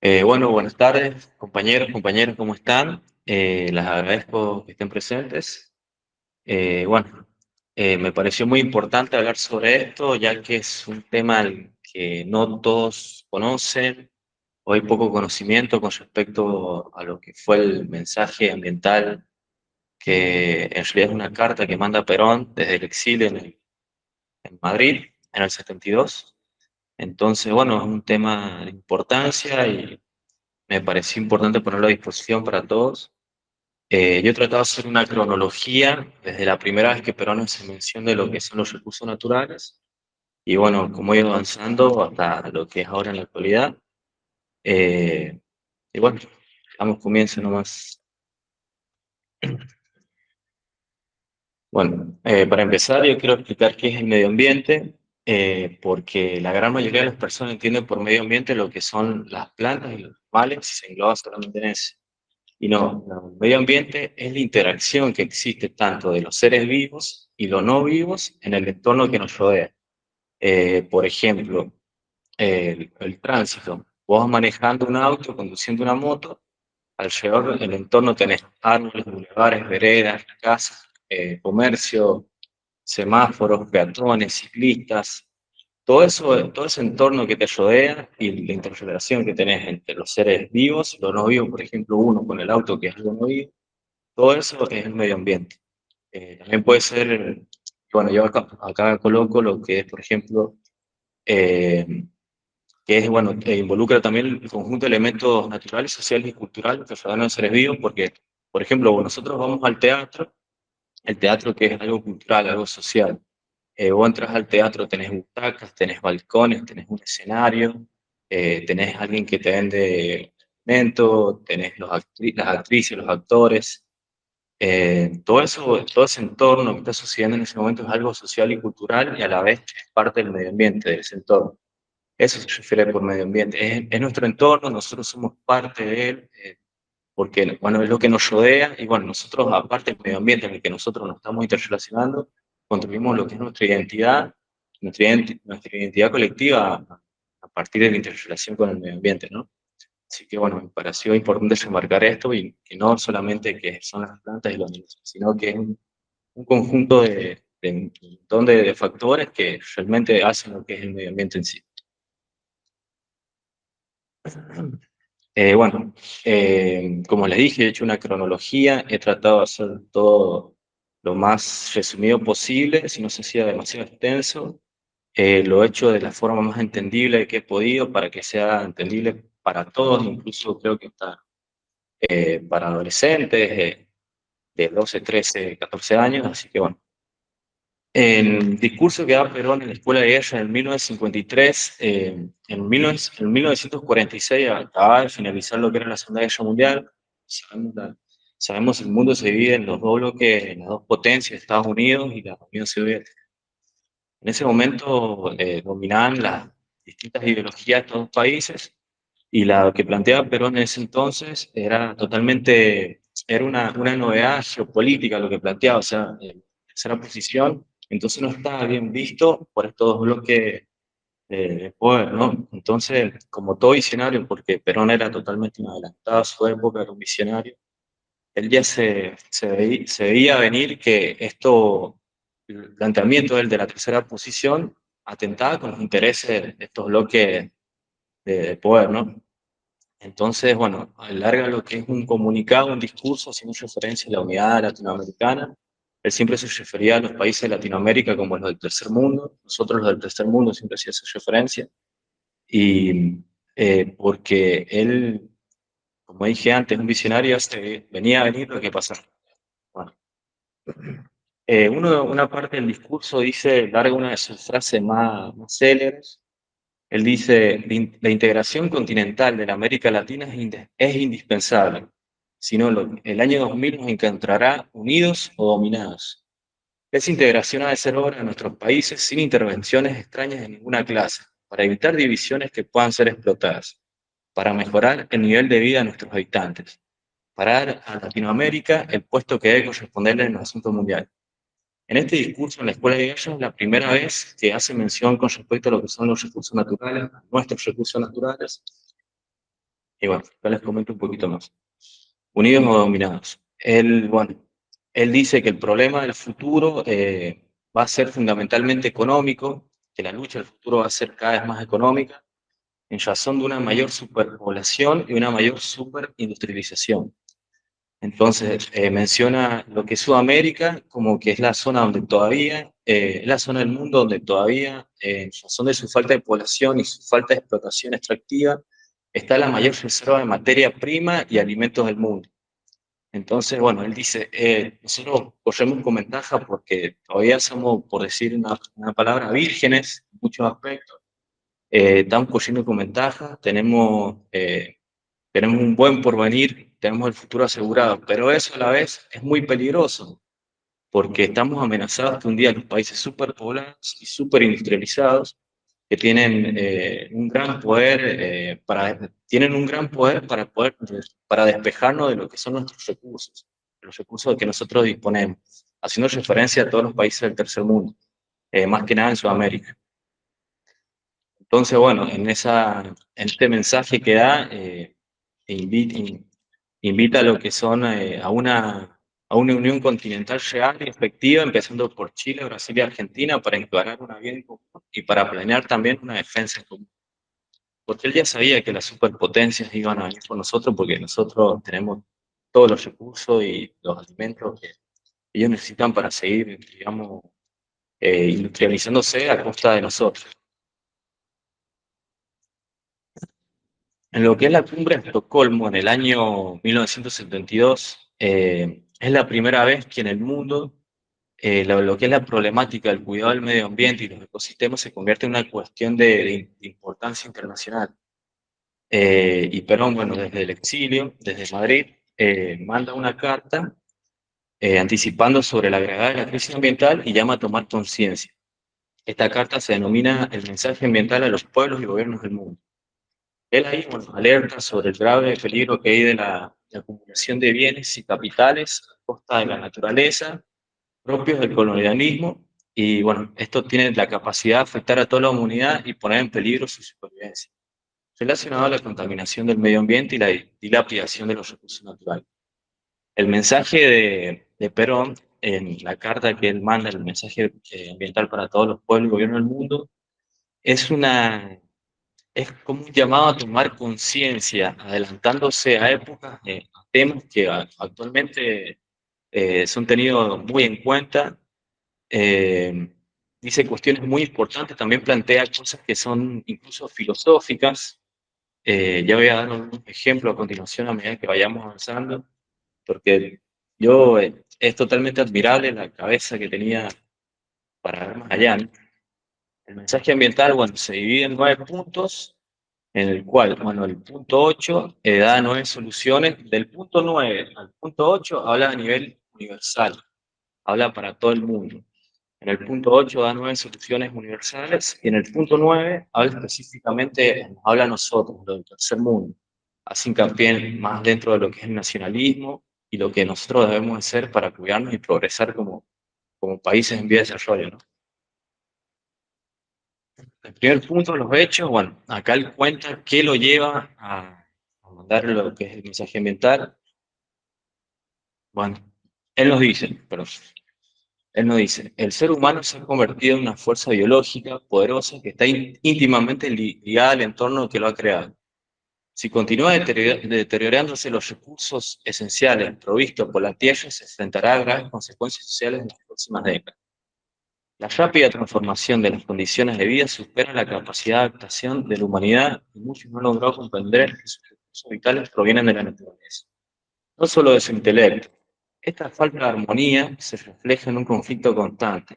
Bueno, buenas tardes, compañeros, compañeras, ¿cómo están? Les agradezco que estén presentes. Bueno, me pareció muy importante hablar sobre esto, ya que es un tema al que no todos conocen, o hay poco conocimiento con respecto a lo que fue el mensaje ambiental, que en realidad es una carta que manda Perón desde el exilio en Madrid, en el 72. Entonces, bueno, es un tema de importancia y me pareció importante ponerlo a disposición para todos. Yo he tratado de hacer una cronología desde la primera vez que Perón hace mención de lo que son los recursos naturales y bueno, cómo he ido avanzando hasta lo que es ahora en la actualidad. Eh, y bueno, damos comienzo nomás. Bueno, para empezar, yo quiero explicar qué es el medio ambiente, porque la gran mayoría de las personas entienden por medio ambiente lo que son las plantas y los animales y se engloba solamente en eso. Y no, el medio ambiente es la interacción que existe tanto de los seres vivos y los no vivos en el entorno que nos rodea. Por ejemplo, el tránsito. Vos vas manejando un auto, conduciendo una moto, alrededor del entorno tenés árboles, bulevares, veredas, casas, comercio, semáforos, peatones, ciclistas, todo eso, todo ese entorno que te rodea y la interrelación que tenés entre los seres vivos y los no vivos, por ejemplo, uno con el auto que es algo no vivo, todo eso es el medio ambiente. También puede ser, bueno, yo acá coloco lo que es, por ejemplo, eh, que es, bueno, involucra también el conjunto de elementos naturales, sociales y culturales que rodean a los seres vivos, porque, por ejemplo, nosotros vamos al teatro, el teatro que es algo cultural, algo social. Vos entras al teatro, tenés butacas, tenés balcones, tenés un escenario, tenés alguien que te vende alimento, tenés las actrices, los actores. Todo eso, todo ese entorno que está sucediendo en ese momento es algo social y cultural y a la vez es parte del medio ambiente, de ese entorno. Eso se refiere por medio ambiente. Es nuestro entorno, nosotros somos parte de él, porque bueno, es lo que nos rodea y bueno, nosotros, aparte del medio ambiente en el que nosotros nos estamos interrelacionando, construimos lo que es nuestra identidad colectiva a partir de la interrelación con el medio ambiente, ¿no? Así que bueno, me pareció importante remarcar esto y que no solamente que son las plantas y los animales, sino que es un conjunto de un montón de factores que realmente hacen lo que es el medio ambiente en sí. Bueno, como les dije, he hecho una cronología, he tratado de hacer todo lo más resumido posible, si no se hacía demasiado extenso. Lo he hecho de la forma más entendible que he podido para que sea entendible para todos, incluso creo que está para adolescentes de 12, 13, 14 años, así que bueno. El discurso que da Perón en la Escuela de Guerra en 1953, en 1946 acababa de finalizar lo que era la Segunda Guerra Mundial. Sabemos, sabemos el mundo se divide en los dos bloques, en las dos potencias, Estados Unidos y la Unión Soviética. En ese momento dominaban las distintas ideologías de estos dos países y la que planteaba Perón en ese entonces era totalmente, era una novedad geopolítica lo que planteaba, o sea, tercera posición, entonces no estaba bien visto por estos dos bloques de poder, ¿no? Entonces, como todo visionario, porque Perón era totalmente un adelantado a su época, era un visionario, él ya se veía venir que esto, el planteamiento del de la tercera posición, atentaba con los intereses de estos bloques de poder, ¿no? Entonces, bueno, alarga lo que es un comunicado, un discurso haciendo referencia a la unidad latinoamericana. Él siempre se refería a los países de Latinoamérica como los del tercer mundo. Nosotros los del tercer mundo siempre hacía esa referencia. Y porque él, como dije antes, un visionario, se venía a venir lo que pasa. Bueno, una parte del discurso dice, larga una de sus frases más célebres. Él dice, la integración continental de la América Latina es indispensable, si no, el año 2000 nos encontrará unidos o dominados. Esa integración ha de ser obra de nuestros países sin intervenciones extrañas de ninguna clase, para evitar divisiones que puedan ser explotadas, para mejorar el nivel de vida de nuestros habitantes, para dar a Latinoamérica el puesto que debe corresponderle en los asuntos mundiales. En este discurso en la Escuela de Guerra es la primera vez que hace mención con respecto a lo que son los recursos naturales, nuestros recursos naturales, Y bueno, acá les comento un poquito más. Unidos o dominados. Él dice que el problema del futuro va a ser fundamentalmente económico, que la lucha del futuro va a ser cada vez más económica, en razón de una mayor superpoblación y una mayor superindustrialización. Entonces, menciona lo que es Sudamérica como que es la zona donde todavía, es la zona del mundo donde todavía, en razón de su falta de población y su falta de explotación extractiva, está la mayor reserva de materia prima y alimentos del mundo. Entonces, bueno, él dice, nosotros corremos con ventaja porque todavía somos, por decir una palabra, vírgenes en muchos aspectos. Estamos corriendo con ventaja, tenemos un buen porvenir, tenemos el futuro asegurado, pero eso a la vez es muy peligroso porque estamos amenazados que un día los países superpoblados y superindustrializados que tienen un gran poder tienen un gran poder para despejarnos de lo que son nuestros recursos, los recursos de que nosotros disponemos, haciendo referencia a todos los países del tercer mundo, más que nada en Sudamérica. Entonces, bueno, en este mensaje que da, invita, invita a lo que son a una unión continental real y efectiva, empezando por Chile, Brasil y Argentina, para encarar una bien común y para planear también una defensa en común. Porque él ya sabía que las superpotencias iban a venir por nosotros, porque nosotros tenemos todos los recursos y los alimentos que ellos necesitan para seguir, digamos, industrializándose a costa de nosotros. En lo que es la cumbre de Estocolmo en el año 1972, es la primera vez que en el mundo lo que es la problemática del cuidado del medio ambiente y los ecosistemas se convierte en una cuestión de importancia internacional. Y Perón, bueno, desde el exilio, desde Madrid, manda una carta anticipando sobre la gravedad de la crisis ambiental y llama a tomar conciencia. Esta carta se denomina el mensaje ambiental a los pueblos y gobiernos del mundo. Él ahí, bueno, alerta sobre el grave peligro que hay de la acumulación de bienes y capitales a costa de la naturaleza, propios del colonialismo, y bueno, esto tiene la capacidad de afectar a toda la humanidad y poner en peligro su supervivencia, relacionado a la contaminación del medio ambiente y la dilapidación de los recursos naturales. El mensaje de Perón, en la carta que él manda, el mensaje ambiental para todos los pueblos y gobiernos del mundo, es una es como un llamado a tomar conciencia, adelantándose a épocas, a temas que actualmente son tenidos muy en cuenta. Eh, Dice cuestiones muy importantes, también plantea cosas que son incluso filosóficas. Ya voy a dar un ejemplo a continuación a medida que vayamos avanzando, porque es totalmente admirable la cabeza que tenía para ver más allá, ¿no? El mensaje ambiental, bueno, se divide en 9 puntos en el cual, bueno, el punto 8 da 9 soluciones. Del punto 9 al punto 8 habla a nivel universal, habla para todo el mundo. En el punto 8 da 9 soluciones universales y en el punto 9 habla específicamente, habla a nosotros, lo del tercer mundo. Hace hincapié más dentro de lo que es el nacionalismo y lo que nosotros debemos hacer para cuidarnos y progresar como países en vía de desarrollo, ¿no? El primer punto, los hechos, bueno, acá él cuenta qué lo lleva a mandar lo que es el mensaje ambiental. Bueno, él nos dice, pero él nos dice, el ser humano se ha convertido en una fuerza biológica poderosa que está íntimamente ligada al entorno que lo ha creado. Si continúa deteriorándose los recursos esenciales provistos por la Tierra, se enfrentará a graves consecuencias sociales en las próximas décadas. La rápida transformación de las condiciones de vida supera la capacidad de adaptación de la humanidad y muchos no han logrado comprender que sus recursos vitales provienen de la naturaleza, no solo de su intelecto. Esta falta de armonía se refleja en un conflicto constante.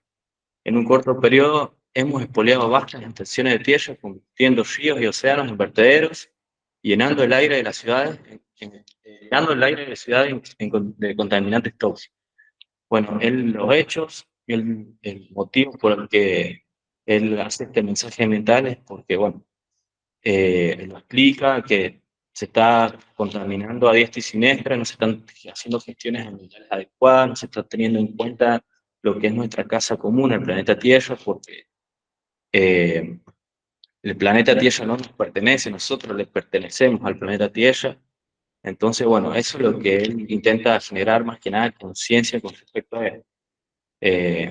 En un corto periodo hemos expoliado vastas extensiones de tierra, convirtiendo ríos y océanos en vertederos, llenando el aire de las ciudades, llenando el aire de ciudades de contaminantes tóxicos. Bueno, los hechos, el motivo por el que él hace este mensaje ambiental es porque, bueno, él lo explica que se está contaminando a diestra y siniestra, no se están haciendo gestiones ambientales adecuadas, no se está teniendo en cuenta lo que es nuestra casa común, el planeta Tierra, porque eh, el planeta Tierra no nos pertenece, nosotros le pertenecemos al planeta Tierra. Entonces, bueno, eso es lo que él intenta generar más que nada conciencia con respecto a él. Eh,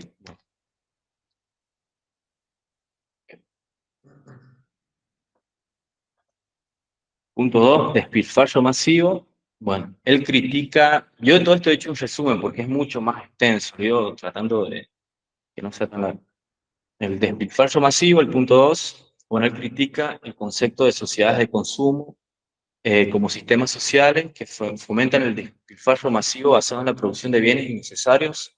Punto dos, despilfarro masivo. Bueno, él critica, yo de todo esto he hecho un resumen porque es mucho más extenso, yo tratando de que no sea tan largo. El despilfarro masivo, el punto dos, bueno, él critica el concepto de sociedades de consumo como sistemas sociales que fomentan el despilfarro masivo basado en la producción de bienes innecesarios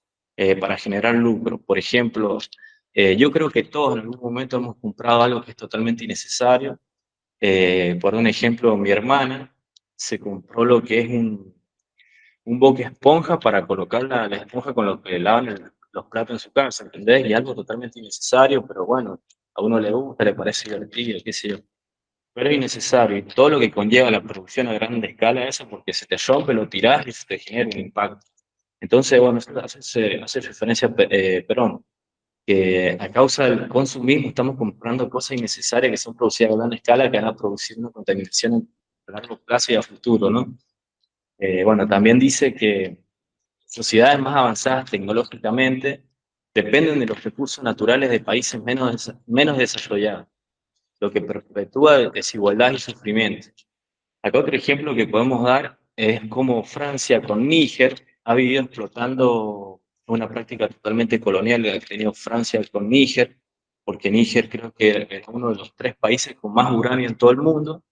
para generar lucro. Por ejemplo, yo creo que todos en algún momento hemos comprado algo que es totalmente innecesario. Por un ejemplo, mi hermana se compró lo que es un boque esponja para colocar la esponja con lo que lavan los platos en su casa, ¿entendés? Y algo totalmente innecesario, pero bueno, a uno le gusta, le parece divertido, qué sé yo. Pero es innecesario y todo lo que conlleva la producción a gran escala eso, porque se te rompe, lo tirás y se te genera un impacto. Entonces, bueno, eso hace referencia a Perón, que a causa del consumismo estamos comprando cosas innecesarias que son producidas a gran escala, que van a producir una contaminación a largo plazo y a futuro, ¿no? Bueno, también dice que sociedades más avanzadas tecnológicamente dependen de los recursos naturales de países menos desarrollados, lo que perpetúa desigualdad y sufrimiento. Acá otro ejemplo que podemos dar es cómo Francia con Níger ha vivido explotando una práctica totalmente colonial que ha tenido Francia con Níger, porque Níger creo que es uno de los tres países con más uranio en todo el mundo,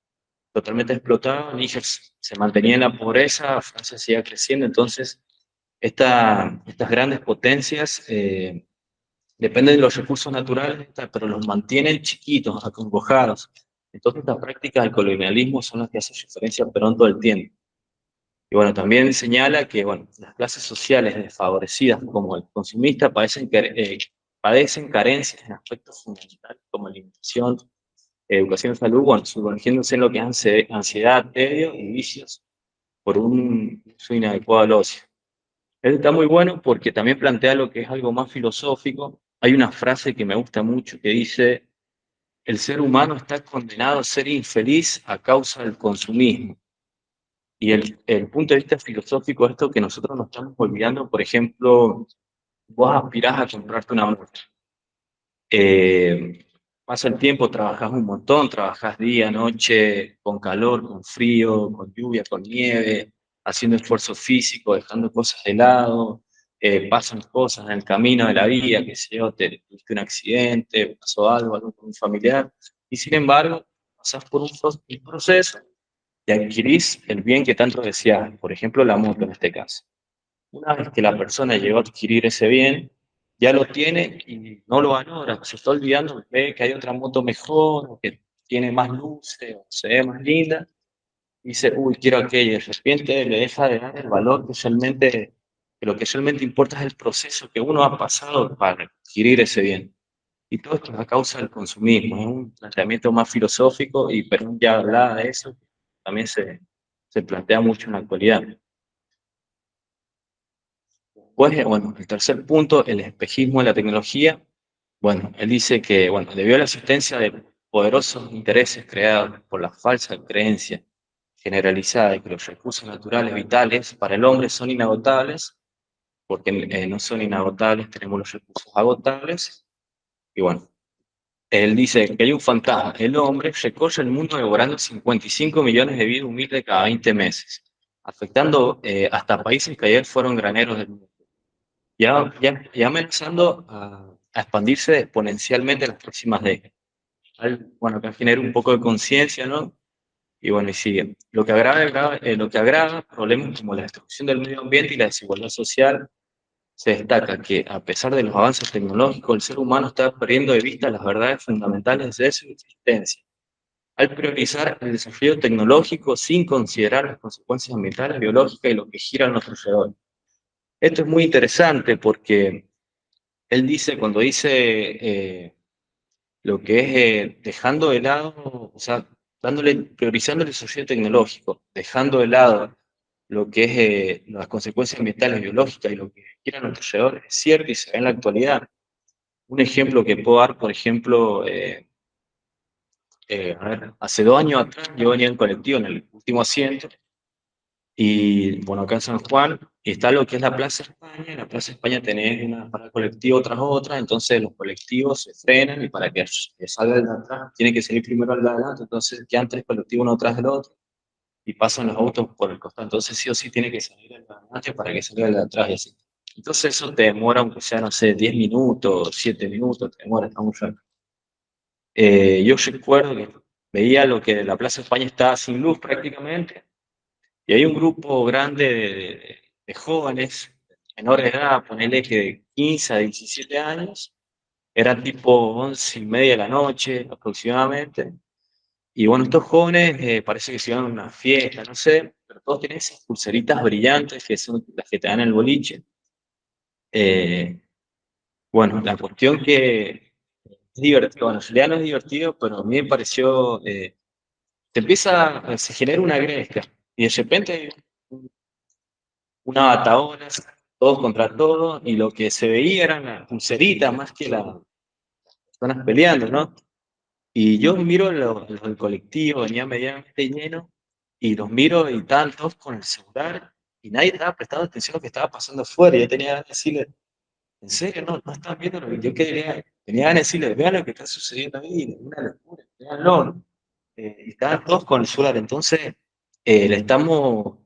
totalmente explotado. Níger se mantenía en la pobreza, Francia seguía creciendo, entonces estas grandes potencias dependen de los recursos naturales, pero los mantienen chiquitos, acongojados. Entonces estas prácticas del colonialismo son las que hacen referencia a Perón todo el tiempo. Y bueno, también señala que bueno, las clases sociales desfavorecidas como el consumista padecen carencias en aspectos fundamentales como alimentación, educación, salud, bueno, sumergiéndose en lo que es ansiedad, tedio y vicios por un uso inadecuado al ocio. Él está muy bueno porque también plantea lo que es algo más filosófico. Hay una frase que me gusta mucho que dice, el ser humano está condenado a ser infeliz a causa del consumismo. Y el punto de vista filosófico de esto que nosotros nos estamos olvidando, por ejemplo, vos aspirás a comprarte una moto. Eh, Pasa el tiempo, trabajás un montón, trabajás día, noche, con calor, con frío, con lluvia, con nieve, haciendo esfuerzo físico, dejando cosas de lado, pasan cosas en el camino de la vida, que sé yo, tuviste un accidente, pasó algo con un familiar, y sin embargo, pasás por un proceso y adquirís el bien que tanto deseas, por ejemplo, la moto en este caso. Una vez que la persona llegó a adquirir ese bien, ya lo tiene y no lo valora, se está olvidando, ve que hay otra moto mejor, o que tiene más luces, o se ve más linda, y dice, uy, quiero aquella, y de repente le deja de dar el valor que lo que realmente importa es el proceso que uno ha pasado para adquirir ese bien. Y todo esto es a causa del consumismo, es un planteamiento más filosófico, y Perón ya hablaba de eso, también se plantea mucho en la actualidad. Pues, bueno, el tercer punto, el espejismo de la tecnología. Bueno, él dice que, bueno, debido a la existencia de poderosos intereses creados por la falsa creencia generalizada de que los recursos naturales vitales para el hombre son inagotables, porque no son inagotables, tenemos los recursos agotables, y bueno, él dice que hay un fantasma, el hombre recorre el mundo devorando 55 millones de vidas humildes cada 20 meses, afectando hasta países que ayer fueron graneros del mundo. Ya amenazando a expandirse exponencialmente en las próximas décadas. Bueno, que genere un poco de conciencia, ¿no? Y bueno, y sigue. Lo que agrava problemas como la destrucción del medio ambiente y la desigualdad social, se destaca que a pesar de los avances tecnológicos, el ser humano está perdiendo de vista las verdades fundamentales de su existencia. Al priorizar el desarrollo tecnológico sin considerar las consecuencias ambientales, biológicas y lo que gira a nuestro alrededor. Esto es muy interesante porque él dice, cuando dice lo que es dejando de lado, o sea, priorizando el desarrollo tecnológico, dejando de lado lo que es las consecuencias ambientales, biológicas y lo que quiera a nuestro alrededor, es cierto y se ve en la actualidad. Un ejemplo que puedo dar, por ejemplo, A ver, hace 2 años atrás yo venía en colectivo en el último asiento y bueno, acá en San Juan y está lo que es la Plaza España. En la Plaza España tenés una parada colectiva tras otra, entonces los colectivos se frenan y para que salga el de atrás tiene que salir primero el de adelante, entonces quedan 3 colectivos uno atrás del otro y pasan los autos por el costado, entonces sí o sí tiene que salir el de adelante para que salga el de atrás y así. Entonces eso te demora, aunque sea, no sé, 10 minutos, 7 minutos, te demora, está muy rápido. Yo recuerdo que veía lo que la Plaza España estaba sin luz prácticamente, y hay un grupo grande de jóvenes, menores de edad, ponele que de 15 a 17 años, era tipo 11:30 de la noche aproximadamente, y bueno, estos jóvenes parece que se iban a una fiesta, no sé, pero todos tienen esas pulseritas brillantes que son las que te dan el boliche. Eh, bueno, la cuestión que es divertido, bueno, en realidad no es divertido, pero a mí me pareció se genera una gresca y de repente hay una batalla, todos contra todos, y lo que se veía eran las pulseritas más que las personas peleando, ¿no? Y yo miro los del colectivo, venía medianamente lleno, y los miro y estaban todos con el celular, y nadie estaba prestando atención a lo que estaba pasando afuera. Y yo tenía ganas de decirle, ¿en serio? No están viendo lo que yo quería. Tenía ganas de decirle, vean lo que está sucediendo ahí, es una locura, veanlo. Y estaban todos con el celular. Entonces, eh, le estamos,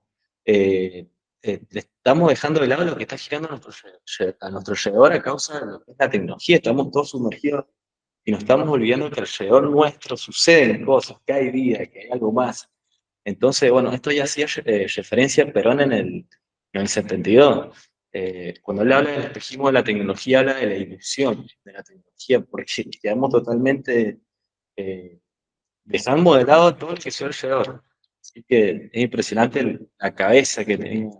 eh, le estamos dejando de lado lo que está girando a nuestro alrededor a causa de lo que es la tecnología. Estamos todos sumergidos y nos estamos olvidando que alrededor nuestro suceden cosas, que hay vida, que hay algo más. Entonces, bueno, esto ya hacía referencia a Perón en el 72. Cuando él habla del espejismo de la tecnología, habla de la ilusión de la tecnología, porque quedamos totalmente eh, dejando de lado todo el que soy alrededor. Así que es impresionante la cabeza que tenía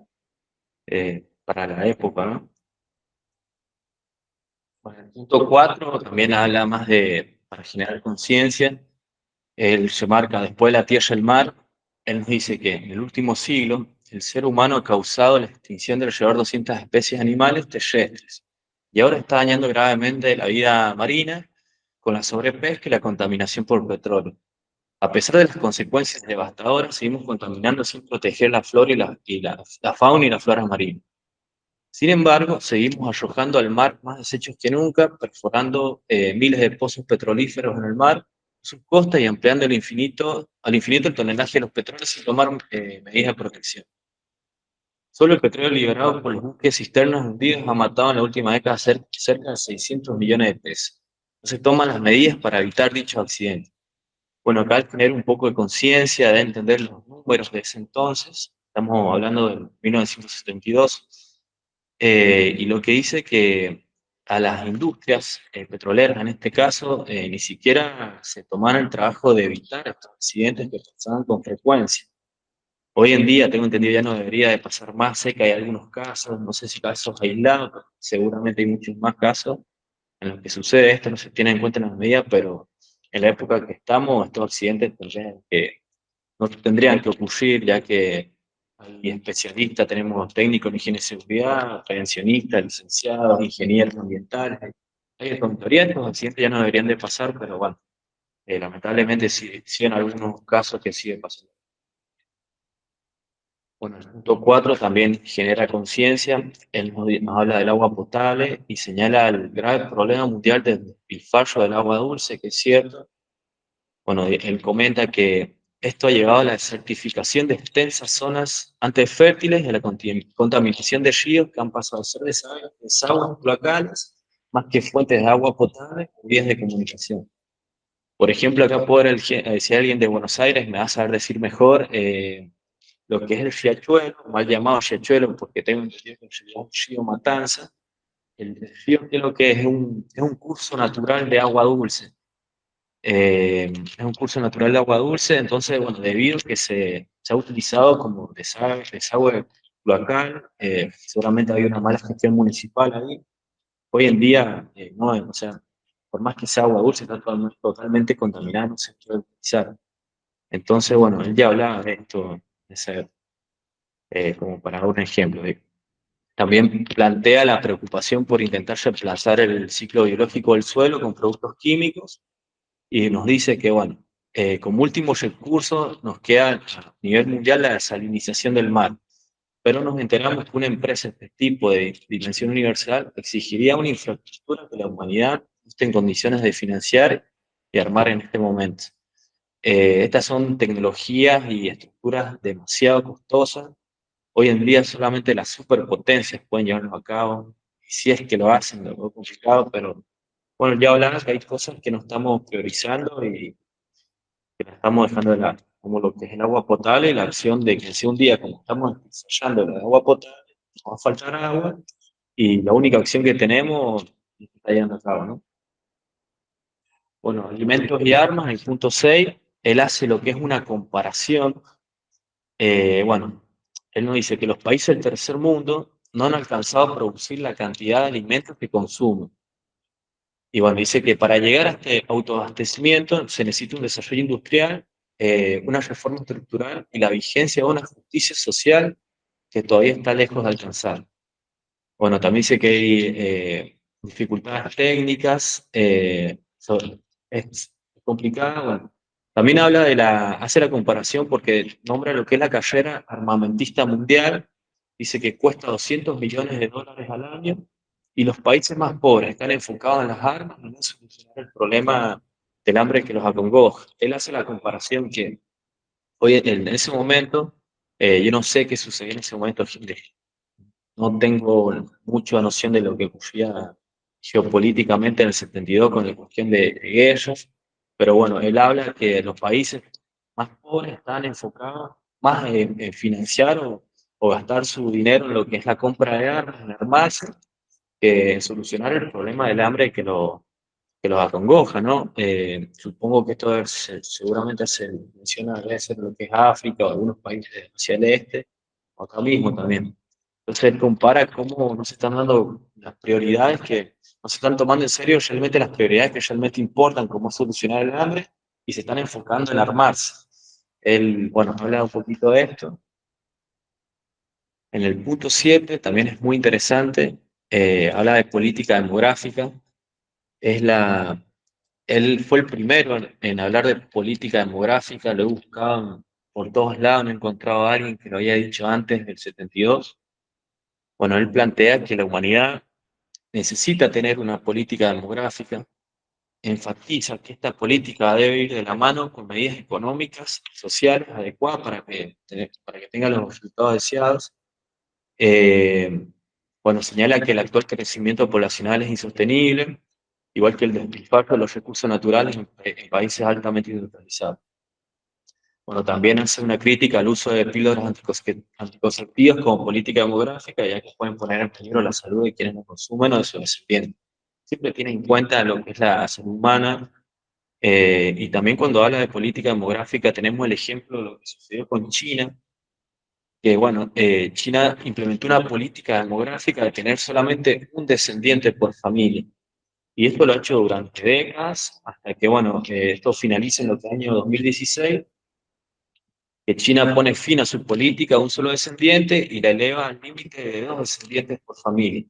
para la época, ¿no? Bueno, el punto 4 también habla más para generar conciencia. Él se marca después de la tierra y el mar. Él nos dice que en el último siglo el ser humano ha causado la extinción de alrededor de 200 especies animales terrestres y ahora está dañando gravemente la vida marina con la sobrepesca y la contaminación por petróleo. A pesar de las consecuencias devastadoras, seguimos contaminando sin proteger la flora y la fauna y la flora marina. Sin embargo, seguimos arrojando al mar más desechos que nunca, perforando miles de pozos petrolíferos en el mar, sus costas y ampliando al infinito el tonelaje de los petróleos sin tomar medidas de protección. Solo el petróleo liberado por los buques cisternas hundidos ha matado en la última década cerca de 600 millones de pesos. No se toman las medidas para evitar dichos accidentes. Bueno, acá hay que tener un poco de conciencia, de entender los números de ese entonces. Estamos hablando de 1972. Y lo que dice que a las industrias petroleras, en este caso, ni siquiera se tomaron el trabajo de evitar estos accidentes que pasaban con frecuencia. Hoy en día, tengo entendido, ya no debería de pasar más. Sé que hay algunos casos, no sé si casos aislados, pero seguramente hay muchos más casos en los que sucede esto, no se tiene en cuenta en las medidas, pero en la época que estamos, estos accidentes no tendrían que ocurrir, ya que hay especialistas, tenemos técnicos en higiene y seguridad, prevencionistas, licenciados, ingenieros ambientales. Con teoría estos accidentes ya no deberían de pasar, pero bueno, lamentablemente sí en algunos casos que sigue pasando. Bueno, el punto 4 también genera conciencia. Él nos habla del agua potable y señala el grave problema mundial del despilfarro del agua dulce, que es cierto. Bueno, él comenta que esto ha llevado a la desertificación de extensas zonas antes fértiles y a la contaminación de ríos que han pasado a ser desagües cloacales más que fuentes de agua potable o vías de comunicación. Por ejemplo, acá si alguien de Buenos Aires me va a saber decir mejor lo que es el riachuelo, mal llamado riachuelo porque tengo entendido que es un río Matanza. El río creo que es un curso natural de agua dulce. Es un curso natural de agua dulce, entonces, bueno, debido a que se ha utilizado como desagüe cloacal, seguramente había una mala gestión municipal ahí. Hoy en día, no, o sea, por más que sea agua dulce, está totalmente contaminada, no se puede utilizar. Entonces, bueno, él ya hablaba de esto, como para dar un ejemplo. También plantea la preocupación por intentar reemplazar el ciclo biológico del suelo con productos químicos y nos dice que, bueno, Como último recurso nos queda a nivel mundial la desalinización del mar, pero nos enteramos que una empresa de este tipo de dimensión universal exigiría una infraestructura que la humanidad no esté en condiciones de financiar y armar en este momento. Estas son tecnologías y estructuras demasiado costosas. Hoy en día solamente las superpotencias pueden llevarlo a cabo, y si es que lo hacen, lo veo complicado, pero bueno, ya hablaron que hay cosas que no estamos priorizando y que la estamos dejando de lado, como lo que es el agua potable y la acción de que si un día, como estamos ensayando el agua potable, nos va a faltar agua y la única acción que tenemos está llevando a cabo, ¿no? Bueno, alimentos y armas, en el punto 6 él hace lo que es una comparación. Bueno, él nos dice que los países del tercer mundo no han alcanzado a producir la cantidad de alimentos que consumen. Y bueno, dice que para llegar a este autoabastecimiento se necesita un desarrollo industrial, una reforma estructural y la vigencia de una justicia social que todavía está lejos de alcanzar. Bueno, también dice que hay dificultades técnicas, es complicada. Bueno, también habla hace la comparación porque nombra lo que es la carrera armamentista mundial, dice que cuesta 200 millones de dólares al año y los países más pobres están enfocados en las armas y no en solucionar el problema del hambre que los acongoja. Él hace la comparación que hoy en ese momento, yo no sé qué sucedió en ese momento, no tengo mucha noción de lo que ocurría geopolíticamente en el 72 con la cuestión de guerras, pero bueno, él habla que los países más pobres están enfocados más en financiar o gastar su dinero en lo que es la compra de armas, en armarse, que en solucionar el problema del hambre que los acongoja, ¿no? Supongo que esto seguramente se menciona debe ser lo que es África o algunos países hacia el este, o acá mismo también. Entonces él compara cómo no se están dando las prioridades que no se están tomando en serio realmente las prioridades que realmente importan, como solucionar el hambre, y se están enfocando en armarse. Él, bueno, habla un poquito de esto. En el punto 7 también es muy interesante, habla de política demográfica. Es la, Él fue el primero en hablar de política demográfica, lo he buscado por todos lados, no he encontrado a alguien que lo haya dicho antes del 72. Bueno, él plantea que la humanidad necesita tener una política demográfica, enfatiza que esta política debe ir de la mano con medidas económicas y sociales adecuadas para que tenga los resultados deseados. Eh, bueno, señala que el actual crecimiento poblacional es insostenible, igual que el despilfarro de los recursos naturales en países altamente industrializados. Bueno, también hace una crítica al uso de píldoras anticonceptivas como política demográfica, ya que pueden poner en peligro la salud de quienes lo consumen o de sus descendientes. Siempre tiene en cuenta lo que es la salud humana, y también cuando habla de política demográfica tenemos el ejemplo de lo que sucedió con China, que bueno, China implementó una política demográfica de tener solamente un descendiente por familia. Y esto lo ha hecho durante décadas, hasta que bueno, esto finaliza en el año 2016, que China pone fin a su política de un solo descendiente y la eleva al límite de dos descendientes por familia.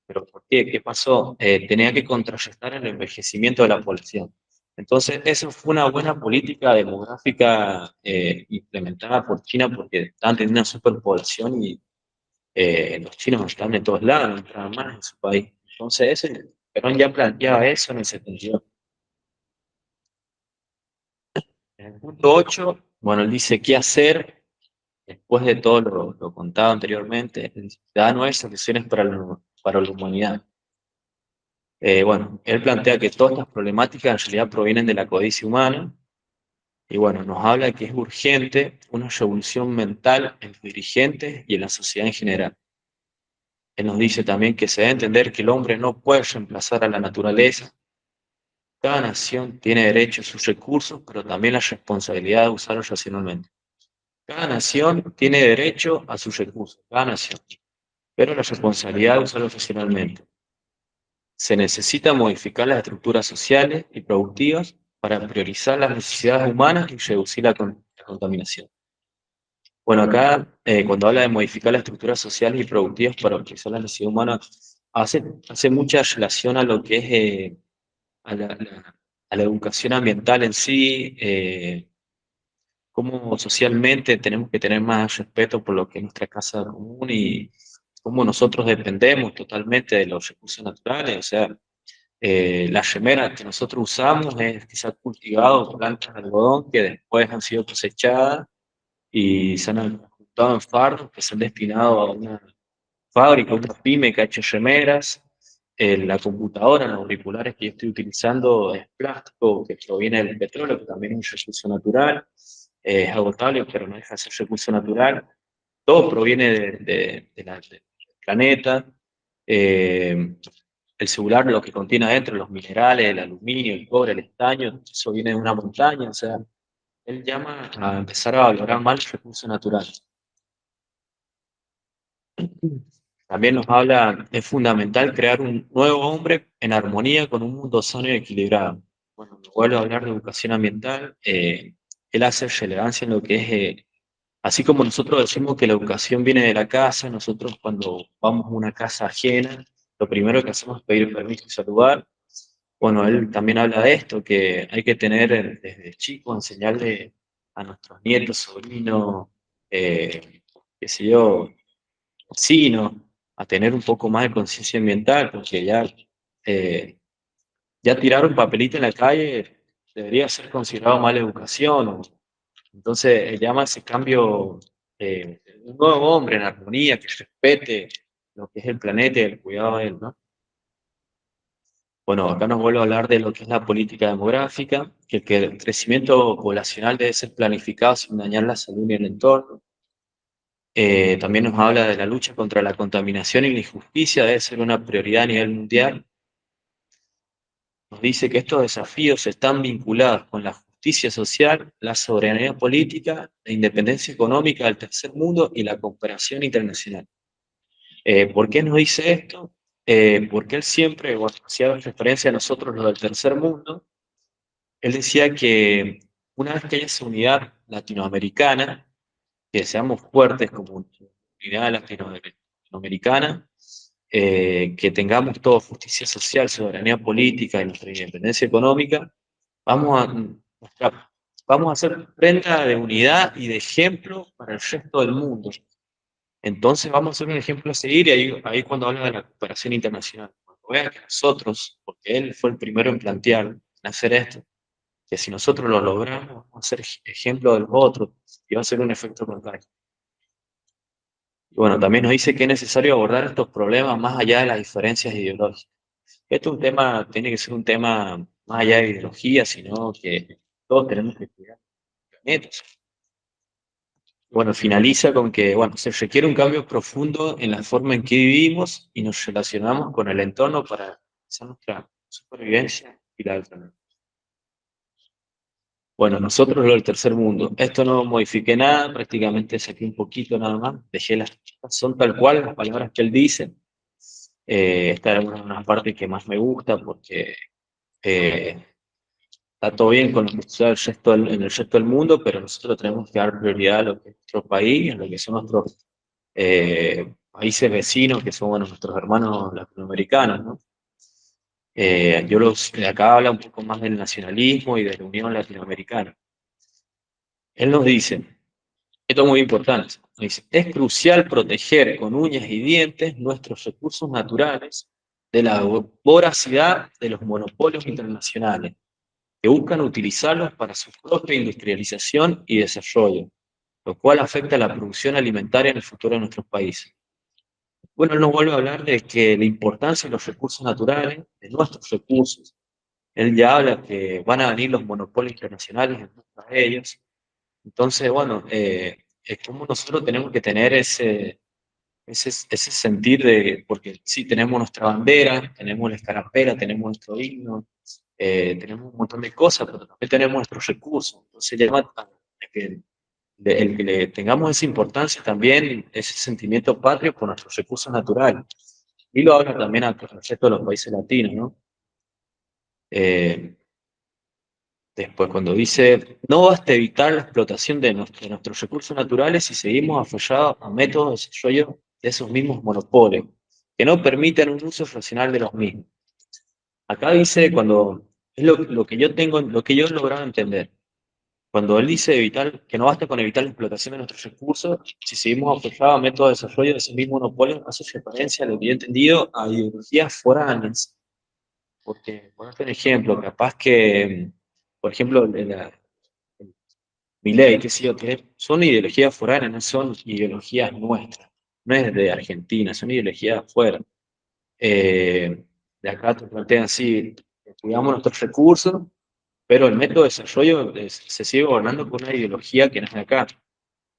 ¿Pero por qué? ¿Qué pasó? Tenía que contrarrestar el envejecimiento de la población. Entonces, eso fue una buena política demográfica implementada por China porque estaban teniendo una superpoblación y los chinos están en todos lados, no entraban más en su país. Entonces, Perón ya planteaba eso en el 72. En el punto 8, bueno, él dice qué hacer después de todo lo contado anteriormente. Él dice, da nuevas soluciones para la humanidad. Bueno, él plantea que todas estas problemáticas en realidad provienen de la codicia humana y bueno, nos habla de que es urgente una revolución mental en los dirigentes y en la sociedad en general. Él nos dice también que se debe entender que el hombre no puede reemplazar a la naturaleza. Cada nación tiene derecho a sus recursos, pero también la responsabilidad de usarlos racionalmente. Cada nación tiene derecho a sus recursos, cada nación, pero la responsabilidad de usarlos racionalmente. Se necesita modificar las estructuras sociales y productivas para priorizar las necesidades humanas y reducir la contaminación. Bueno, acá cuando habla de modificar las estructuras sociales y productivas para priorizar las necesidades humanas, hace mucha relación a lo que es a la educación ambiental en sí, cómo socialmente tenemos que tener más respeto por lo que es nuestra casa común y cómo nosotros dependemos totalmente de los recursos naturales. O sea, las remeras que nosotros usamos es que se han cultivado plantas de algodón que después han sido cosechadas y se han juntado en fardos que se han destinado a una fábrica, una pyme que ha hecho remeras. La computadora, los auriculares que yo estoy utilizando es plástico que proviene del petróleo, que también es un recurso natural, es agotable, pero no deja de ser recurso natural. Todo proviene del planeta. Eh, el celular, lo que contiene adentro, los minerales, el aluminio, el cobre, el estaño, eso viene de una montaña. O sea, él llama a empezar a valorar más los recursos naturales. También nos habla, es fundamental crear un nuevo hombre en armonía con un mundo sano y equilibrado. Bueno, nos vuelve a hablar de educación ambiental. Él hace relevancia en lo que es, así como nosotros decimos que la educación viene de la casa, nosotros cuando vamos a una casa ajena, lo primero que hacemos es pedir permiso y saludar. Bueno, él también habla de esto, que hay que tener desde chico, enseñarle a nuestros nietos, sobrinos, qué sé yo, vecinos, a tener un poco más de conciencia ambiental, porque ya tirar un papelito en la calle debería ser considerado mala educación. Entonces, llama ese cambio, un nuevo hombre en armonía, que respete lo que es el planeta y el cuidado de él, ¿no? Bueno, acá nos vuelvo a hablar de lo que es la política demográfica, que el crecimiento poblacional debe ser planificado sin dañar la salud y el entorno. También nos habla de la lucha contra la contaminación y la injusticia, debe ser una prioridad a nivel mundial. Nos dice que estos desafíos están vinculados con la justicia social, la soberanía política, la independencia económica del tercer mundo y la cooperación internacional. ¿Por qué nos dice esto? Porque él siempre, bueno, hacía referencia a nosotros, los del tercer mundo. Él decía que una vez que haya esa unidad latinoamericana, que seamos fuertes como unidad latinoamericana, que tengamos todo justicia social, soberanía política y nuestra independencia económica, vamos vamos a ser prenda de unidad y de ejemplo para el resto del mundo. Entonces vamos a ser un ejemplo a seguir y ahí cuando habla de la cooperación internacional, cuando vean que nosotros, porque él fue el primero en plantear, en hacer esto, que si nosotros lo logramos, vamos a ser ejemplo de los otros y va a ser un efecto contagio. Y bueno, también nos dice que es necesario abordar estos problemas más allá de las diferencias ideológicas. Esto es un tema, tiene que ser un tema más allá de ideología, sino que todos tenemos que cuidar el planeta. Bueno, finaliza con que, bueno, se requiere un cambio profundo en la forma en que vivimos y nos relacionamos con el entorno para hacer nuestra supervivencia y la del planeta. Bueno, nosotros lo del tercer mundo. Esto no modifiqué nada, prácticamente saqué un poquito nada más, dejé son tal cual las palabras que él dice. Esta es una parte que más me gusta porque eh, está todo bien con lo que sucede en el resto del mundo, pero nosotros tenemos que dar prioridad a lo que es nuestro país, a lo que son nuestros países vecinos, que son bueno, nuestros hermanos latinoamericanos, ¿no? De acá habla un poco más del nacionalismo y de la unión latinoamericana. Él nos dice, esto es muy importante, nos dice, es crucial proteger con uñas y dientes nuestros recursos naturales de la voracidad de los monopolios internacionales que buscan utilizarlos para su propia industrialización y desarrollo, lo cual afecta a la producción alimentaria en el futuro de nuestros países. Bueno, él nos vuelve a hablar de que la importancia de los recursos naturales, de nuestros recursos. Él ya habla que van a venir los monopolios internacionales en contra de ellos. Entonces, bueno, es como nosotros tenemos que tener ese sentir de, porque sí, tenemos nuestra bandera, tenemos la escarapela, tenemos nuestro himno, tenemos un montón de cosas, pero también tenemos nuestros recursos. Entonces, llama a el que le tengamos esa importancia también, ese sentimiento patrio por nuestros recursos naturales. Y lo habla también al resto de los países latinos, ¿no? Eh, Después, cuando dice, no basta evitar la explotación de nuestros recursos naturales si seguimos aferrados a métodos de desarrollo de esos mismos monopolios, que no permiten un uso racional de los mismos. Acá dice, cuando Es lo que yo tengo, lo que yo he logrado entender. Cuando él dice evitar, que no basta con evitar la explotación de nuestros recursos, si seguimos aferrados a métodos de desarrollo de ese mismo monopolio, hace referencia a lo que yo he entendido a ideologías foráneas. Porque, por ejemplo, capaz que, por ejemplo, Milei, qué sé yo, que son ideologías foráneas, no son ideologías nuestras, no es de Argentina, son ideologías afuera. Eh, de acá te plantean así, cuidamos nuestros recursos, pero el método de desarrollo se sigue gobernando por una ideología que no es de acá,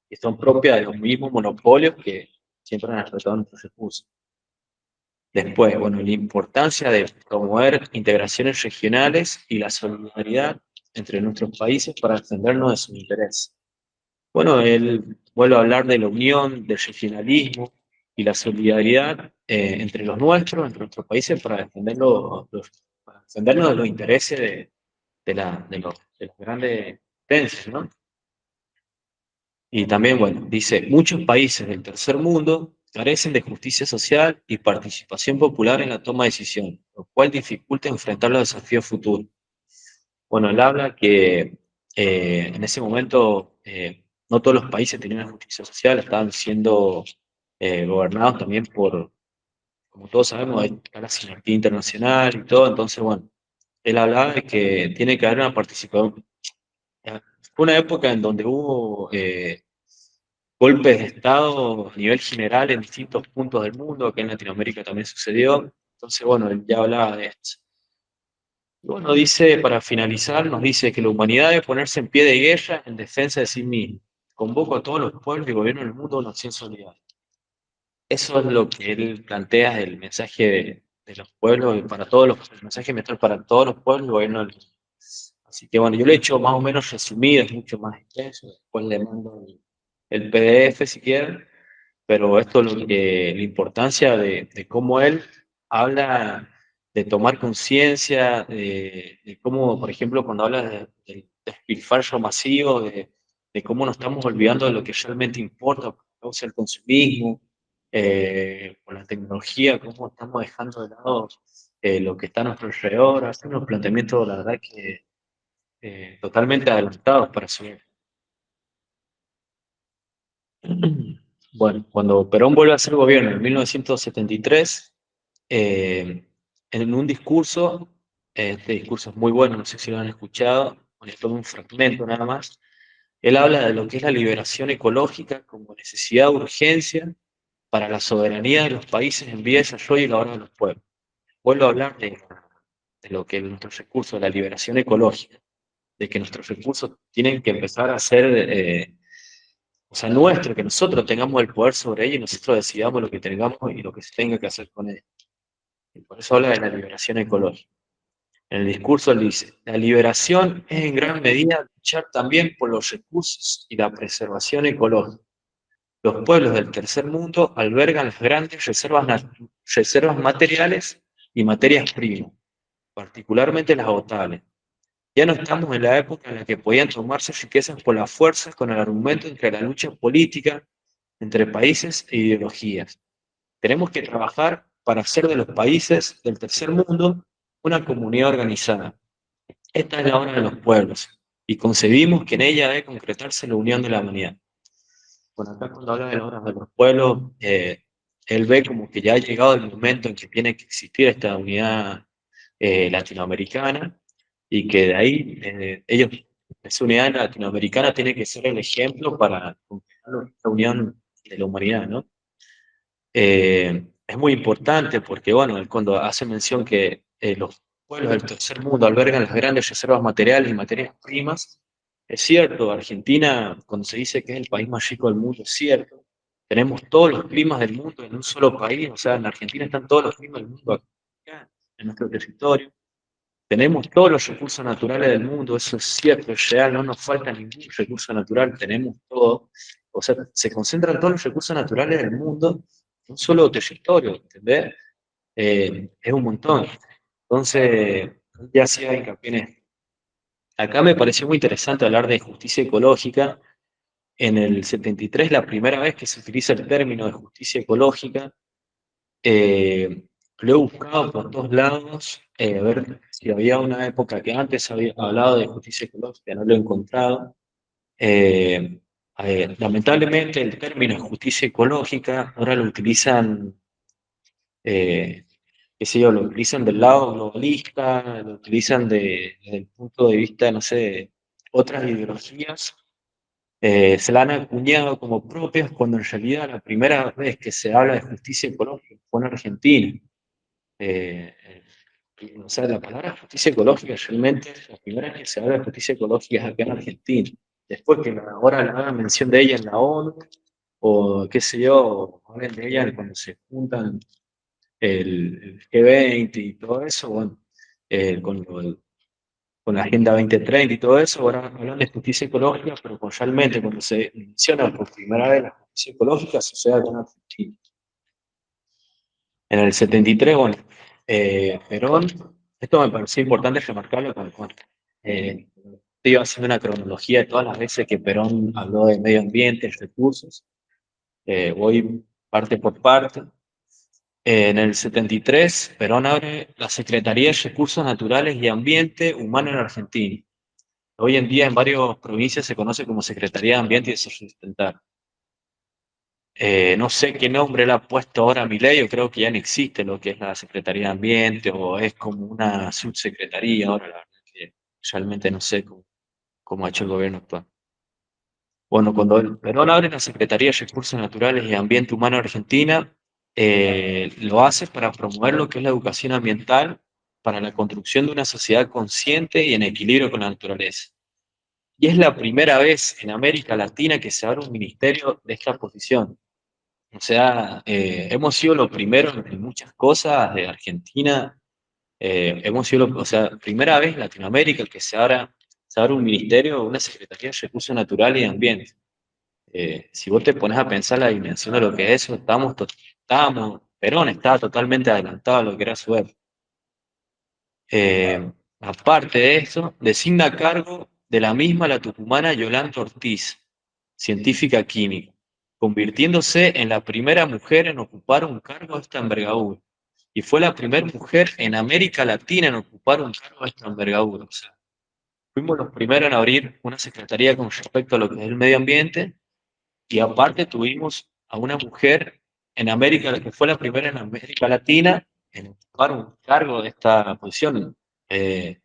que son propias de los mismos monopolios que siempre han explotado nuestros recursos. Después, bueno, la importancia de promover integraciones regionales y la solidaridad entre nuestros países para defendernos de sus intereses. Bueno, él vuelve a hablar de la unión, del regionalismo y la solidaridad entre los nuestros, entre nuestros países, para para defendernos de los intereses de los grandes potencias, ¿no? Y también, bueno, dice, muchos países del tercer mundo carecen de justicia social y participación popular en la toma de decisiones, lo cual dificulta enfrentar los desafíos futuros. Bueno, él habla que en ese momento no todos los países tenían una justicia social, estaban siendo gobernados también por, como todos sabemos, está la sinarquía internacional y todo, entonces, bueno, él hablaba de que tiene que haber una participación. Fue una época en donde hubo golpes de Estado a nivel general en distintos puntos del mundo, que en Latinoamérica también sucedió, entonces, bueno, él ya hablaba de esto. Bueno, dice, para finalizar, nos dice que la humanidad debe ponerse en pie de guerra en defensa de sí misma. Convoco a todos los pueblos y gobiernos del mundo a una acción solidaria. Eso es lo que él plantea del mensaje de los pueblos, y para todos los, el mensaje mental para todos los pueblos y gobiernos del mundo. Así que bueno, yo lo he hecho más o menos resumido, es mucho más extenso. Después le mando el PDF si quieren, pero esto es lo que, la importancia de cómo él habla de tomar conciencia, de cómo, por ejemplo, cuando habla del despilfarro masivo, de cómo nos estamos olvidando de lo que realmente importa, o sea, el consumismo, con la tecnología, cómo estamos dejando de lado lo que está a nuestro alrededor, hace unos planteamientos, la verdad, que totalmente adelantados para su época. Bueno, cuando Perón vuelve a ser gobierno en 1973, eh, en un discurso, este discurso es muy bueno, no sé si lo han escuchado, les tomo un fragmento nada más, él habla de lo que es la liberación ecológica como necesidad de urgencia para la soberanía de los países en vía de desarrollo y la hora de los pueblos. Vuelvo a hablar de lo que es nuestros recursos, la liberación ecológica, de que nuestros recursos tienen que empezar a ser, o sea, nuestro, que nosotros tengamos el poder sobre ellos y nosotros decidamos lo que tengamos y lo que se tenga que hacer con ellos. Y por eso habla de la liberación ecológica. En el discurso él dice, la liberación es en gran medida luchar también por los recursos y la preservación ecológica. Los pueblos del tercer mundo albergan las grandes reservas materiales y materias primas, particularmente las agotables. Ya no estamos en la época en la que podían tomarse riquezas por las fuerzas con el argumento entre la lucha política entre países e ideologías. Tenemos que trabajar para hacer de los países del tercer mundo una comunidad organizada. Esta es la hora de los pueblos y concebimos que en ella debe concretarse la unión de la humanidad. Bueno, acá cuando habla de las horas de los pueblos, él ve como que ya ha llegado el momento en que tiene que existir esta unidad latinoamericana y que de ahí ellos, esa unidad latinoamericana tiene que ser el ejemplo para concretar la unión de la humanidad, ¿no? Es muy importante porque, bueno, él cuando hace mención que los pueblos del tercer mundo albergan las grandes reservas materiales y materias primas, es cierto, Argentina, cuando se dice que es el país más rico del mundo, es cierto. Tenemos todos los climas del mundo en un solo país, o sea, en Argentina están todos los climas del mundo acá, en nuestro territorio. Tenemos todos los recursos naturales del mundo, eso es cierto, es real, no nos falta ningún recurso natural, tenemos todo. O sea, se concentran todos los recursos naturales del mundo en un solo territorio, ¿entendés? Es un montón. Entonces, ya hacía hincapié en esto. Acá me pareció muy interesante hablar de justicia ecológica. En el 73, la primera vez que se utiliza el término de justicia ecológica, eh, Lo he buscado por todos lados, a ver si había una época que antes había hablado de justicia ecológica, no lo he encontrado. Eh, Lamentablemente el término justicia ecológica ahora lo utilizan, eh, qué sé yo, lo utilizan del lado globalista, lo utilizan desde el punto de vista, no sé, de otras ideologías, se la han acuñado como propias cuando en realidad la primera vez que se habla de justicia ecológica fue en Argentina. Eh, o sea, la palabra justicia ecológica realmente, la primera vez que se habla de justicia ecológica es acá en Argentina. Después que ahora le hagan mención de ella en la ONU, o qué sé yo, hablen de ella cuando se juntan el G20 y todo eso, bueno, con la Agenda 2030 y todo eso, ahora hablan de justicia ecológica, pero pues realmente cuando se menciona por primera vez la justicia ecológica sucede acá en Argentina. En el 73, bueno, Perón, esto me pareció importante remarcarlo con estoy haciendo una cronología de todas las veces que Perón habló de medio ambiente, recursos, voy parte por parte. En el 73, Perón abre la Secretaría de Recursos Naturales y Ambiente Humano en Argentina. Hoy en día en varias provincias se conoce como Secretaría de Ambiente y Desarrollo Sustentable. No sé qué nombre le ha puesto ahora a mi ley, yo creo que ya no existe lo que es la Secretaría de Ambiente o es como una subsecretaría ahora, la verdad que realmente no sé cómo ha hecho el gobierno actual. Bueno, cuando el Perón abre la Secretaría de Recursos Naturales y Ambiente Humano Argentina, lo hace para promover lo que es la educación ambiental para la construcción de una sociedad consciente y en equilibrio con la naturaleza. Y es la primera vez en América Latina que se abre un ministerio de esta posición. O sea, hemos sido los primeros en muchas cosas de Argentina. Hemos sido, o sea, primera vez en Latinoamérica que se abre un ministerio, una Secretaría de Recursos Naturales y Ambiente. Si vos te pones a pensar la dimensión de lo que es eso, Perón estaba totalmente adelantado a lo que era su época. Aparte de eso, designa a cargo de la misma la tucumana Yolanda Ortiz, científica química, convirtiéndose en la primera mujer en ocupar un cargo de esta envergadura. Y fue la primera mujer en América Latina en ocupar un cargo de esta envergadura. O sea, fuimos los primeros en abrir una secretaría con respecto a lo que es el medio ambiente y aparte tuvimos a una mujer en América, que fue la primera en América Latina en ocupar un cargo de esta posición. Eh,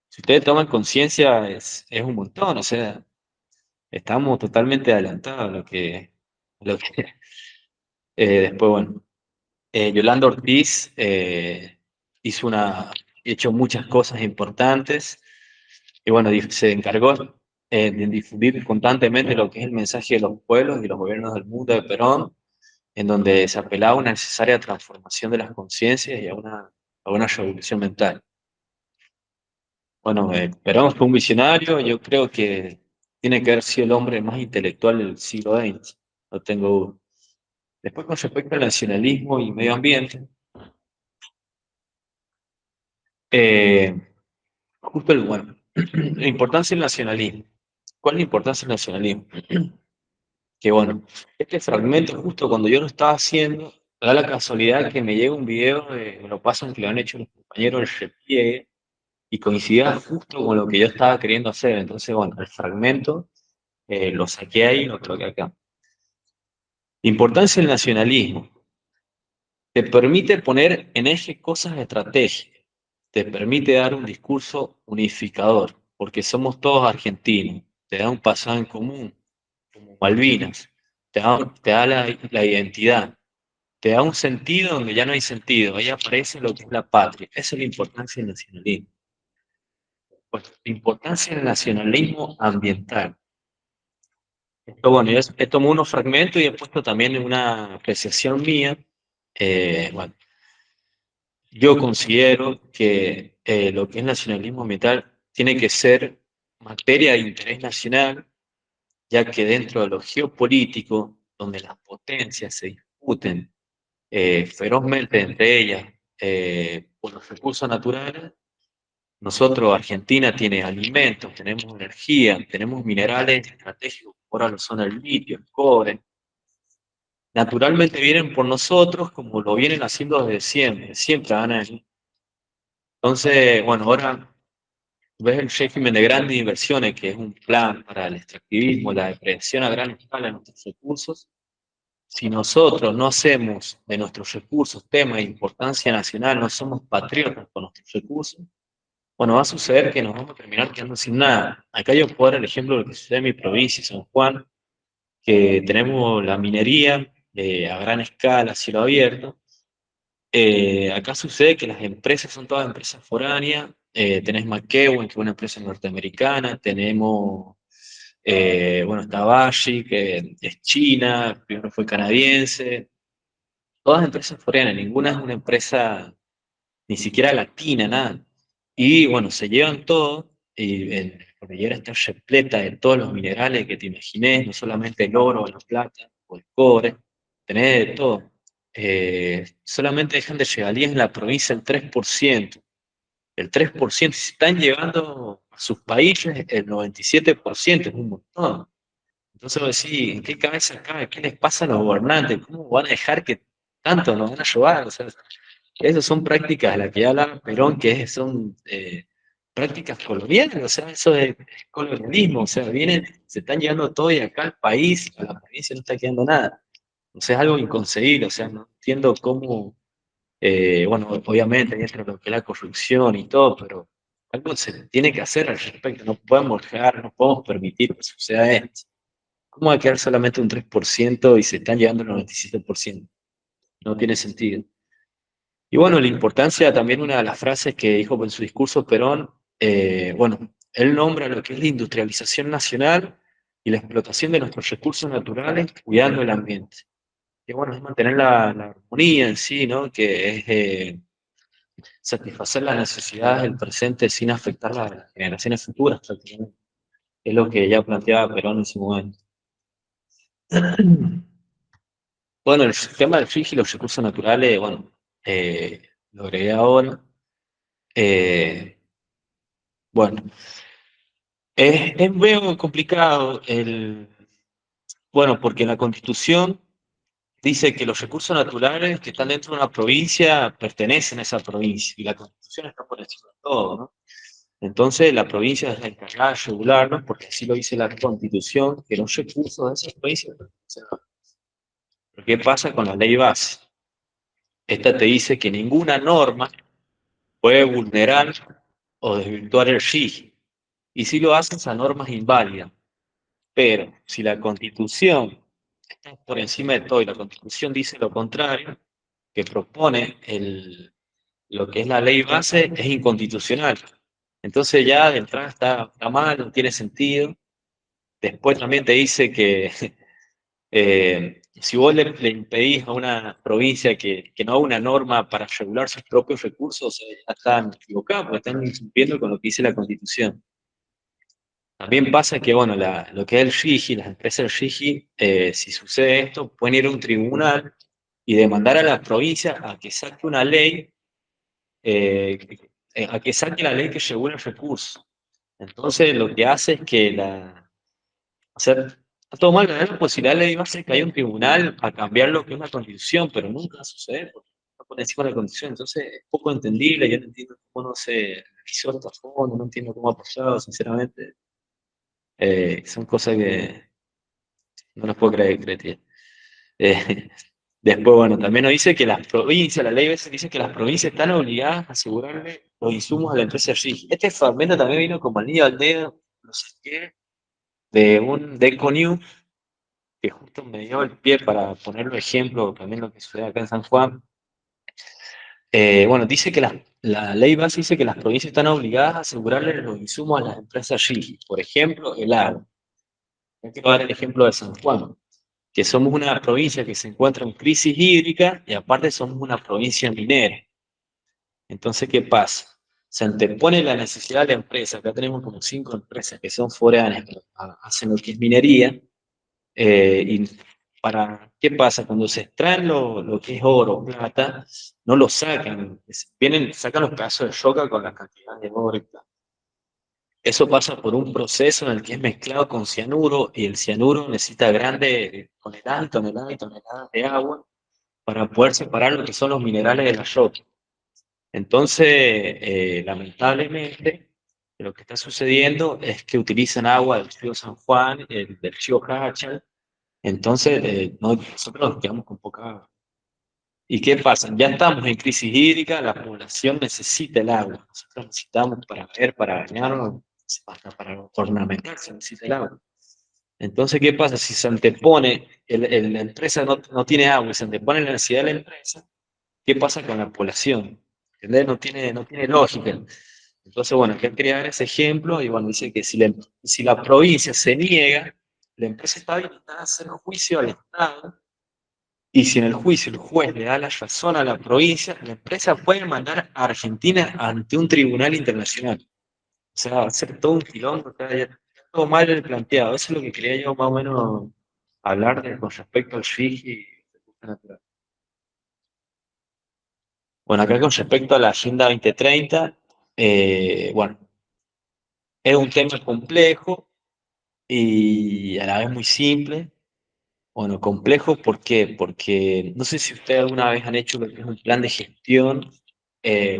si ustedes toman conciencia, es un montón, o sea, estamos totalmente adelantados a lo que después, bueno, Yolanda Ortiz ha hecho muchas cosas importantes y bueno, se encargó de difundir constantemente lo que es el mensaje de los pueblos y los gobiernos del mundo de Perón, en donde se apelaba a una necesaria transformación de las conciencias y a una revolución mental. Bueno, Perón fue un visionario, yo creo que tiene que haber sido el hombre más intelectual del siglo XX, no tengo duda. Después, con respecto al nacionalismo y medio ambiente, eh, bueno, la importancia del nacionalismo. ¿Cuál es la importancia del nacionalismo? Que bueno, este fragmento, justo cuando yo lo estaba haciendo, da la casualidad que me llega un video, me lo pasan que lo han hecho los compañeros del repliegue, y coincidía justo con lo que yo estaba queriendo hacer. Entonces, bueno, el fragmento lo saqué ahí y lo coloqué acá. Importancia del nacionalismo. Te permite poner en eje cosas estratégicas. Te permite dar un discurso unificador, porque somos todos argentinos. Te da un pasado en común, como Malvinas. Te da la identidad. Te da un sentido donde ya no hay sentido. Ahí aparece lo que es la patria. Esa es la importancia del nacionalismo. Pues, la importancia del nacionalismo ambiental. Esto, bueno, he tomado unos fragmentos y he puesto también en una apreciación mía. Bueno, yo considero que lo que es nacionalismo ambiental tiene que ser materia de interés nacional, ya que dentro de lo geopolítico, donde las potencias se discuten ferozmente entre ellas por los recursos naturales, nosotros, Argentina, tiene alimentos, tenemos energía, tenemos minerales estratégicos, ahora lo son el litio, el cobre. naturalmente vienen por nosotros como lo vienen haciendo desde siempre, siempre van a venir. Entonces, bueno, ahora ves el régimen de grandes inversiones, que es un plan para el extractivismo, la depredación a gran escala de nuestros recursos. Si nosotros no hacemos de nuestros recursos tema de importancia nacional, no somos patriotas con nuestros recursos, bueno, va a suceder que nos vamos a terminar quedando sin nada. Acá yo puedo dar el ejemplo de lo que sucede en mi provincia, San Juan, que tenemos la minería a gran escala, cielo abierto. Acá sucede que las empresas son todas empresas foráneas. Tenés McEwen, que es una empresa norteamericana. Tenemos, bueno, está Bashi, que es china, primero fue canadiense. Todas empresas foráneas, ninguna es una empresa ni siquiera latina, nada. Y bueno, se llevan todo, y la cordillera está repleta de todos los minerales que te imagines, no solamente el oro, la plata o el cobre, tenés de todo. Solamente dejan de regalías en la provincia el 3%. El 3%, y se están llevando a sus países el 97%, es un montón. Entonces vos decís, ¿en qué cabeza cabe? ¿Qué les pasa a los gobernantes? ¿Cómo van a dejar que tanto nos van a llevar? O sea, esas son prácticas de las que habla Perón, son prácticas coloniales, o sea, eso es colonialismo, o sea, vienen, se están llevando todo y acá al país, a la provincia no está quedando nada. O sea, es algo inconcebible, o sea, no entiendo cómo, bueno, obviamente dentro de lo que es la corrupción y todo, pero algo se tiene que hacer al respecto, no podemos dejar, no podemos permitir que suceda esto. ¿Cómo va a quedar solamente un 3% y se están llevando el 97%? No tiene sentido. Y bueno, la importancia también, una de las frases que dijo en su discurso Perón, bueno, él nombra lo que es la industrialización nacional y la explotación de nuestros recursos naturales, cuidando el ambiente. Que bueno, es mantener la armonía en sí, ¿no? Que es satisfacer las necesidades del presente sin afectar las generaciones futuras, prácticamente. Es lo que ya planteaba Perón en su momento. Bueno, el tema del FIG y los recursos naturales, bueno, lo agregué ahora. Eh, bueno, es medio complicado bueno, porque la Constitución dice que los recursos naturales que están dentro de una provincia pertenecen a esa provincia y la Constitución está por encima de todo, ¿no? Entonces la provincia es la encargada de regularlos porque así lo dice la Constitución, que los recursos de esa provincia pertenecen a. Pero ¿qué pasa con la ley base? Esta te dice que ninguna norma puede vulnerar o desvirtuar el RIGI. Y si lo hace, esa norma es inválida. Pero si la Constitución está por encima de todo y la Constitución dice lo contrario, que propone lo que es la ley base, es inconstitucional. Entonces ya de entrada está mal, no tiene sentido. Después también te dice que si vos le impedís a una provincia que no haga una norma para regular sus propios recursos, ya están equivocados, porque están incumpliendo con lo que dice la Constitución. También pasa que, bueno, lo que es el RIGI, las empresas del RIGI, si sucede esto, pueden ir a un tribunal y demandar a la provincia a que saque una ley, eh, a que saque la ley que regula el recurso. Entonces, lo que hace es que o sea, está todo mal, la posibilidad de ley va a ser que haya un tribunal a cambiar lo que es la constitución, pero nunca va a suceder porque está por encima de la constitución. Entonces, es poco entendible, yo no entiendo cómo no se revisó esto a fondo, no entiendo cómo ha pasado, sinceramente. Son cosas que no las puedo creer. Eh, después, bueno, también nos dice que las provincias, la ley a veces dice que las provincias están obligadas a asegurarle los insumos a la empresa RIG. Este fragmento también vino como al niño al dedo, no sé qué, de Econews, que justo me dio el pie para ponerlo ejemplo, también lo que sucede acá en San Juan. Bueno, dice que la ley base dice que las provincias están obligadas a asegurarle los insumos a las empresas RIG. Por ejemplo, el agua. Yo quiero dar el ejemplo de San Juan, que somos una provincia que se encuentra en crisis hídrica y aparte somos una provincia minera. Entonces, ¿qué pasa? Se antepone la necesidad de la empresa. Acá tenemos como 5 empresas que son foráneas, que hacen lo que es minería. Y ¿qué pasa? Cuando se extraen lo que es oro, plata, no lo sacan. Sacan los pedazos de roca con la cantidad de oro y plata. Eso pasa por un proceso en el que es mezclado con cianuro y el cianuro necesita grandes toneladas y toneladas de agua para poder separar lo que son los minerales de la roca. Entonces, lamentablemente, lo que está sucediendo es que utilizan agua del río San Juan, del río Cacha. Entonces, nosotros nos quedamos con poca agua. ¿Y qué pasa? Ya estamos en crisis hídrica, la población necesita el agua. Nosotros necesitamos para beber, para bañarnos, hasta para ornamentarse, necesita el agua. Entonces, ¿qué pasa? Si se antepone, la empresa no tiene agua y se antepone la necesidad de la empresa, ¿qué pasa con la población? ¿Entendés? No tiene lógica. Entonces, bueno, hay que crear ese ejemplo y bueno, dice que si la provincia se niega, la empresa está habilitada a hacer juicio al Estado y si en el juicio el juez le da la razón a la provincia, la empresa puede mandar a Argentina ante un tribunal internacional. O sea, va a ser todo un quilombo, está ya todo mal planteado. Eso es lo que quería yo más o menos hablar con respecto al FIG y recursos naturales. Bueno, acá con respecto a la Agenda 2030, bueno, es un tema complejo y a la vez muy simple. Bueno, complejo, ¿por qué? Porque no sé si ustedes alguna vez han hecho lo que es un plan de gestión.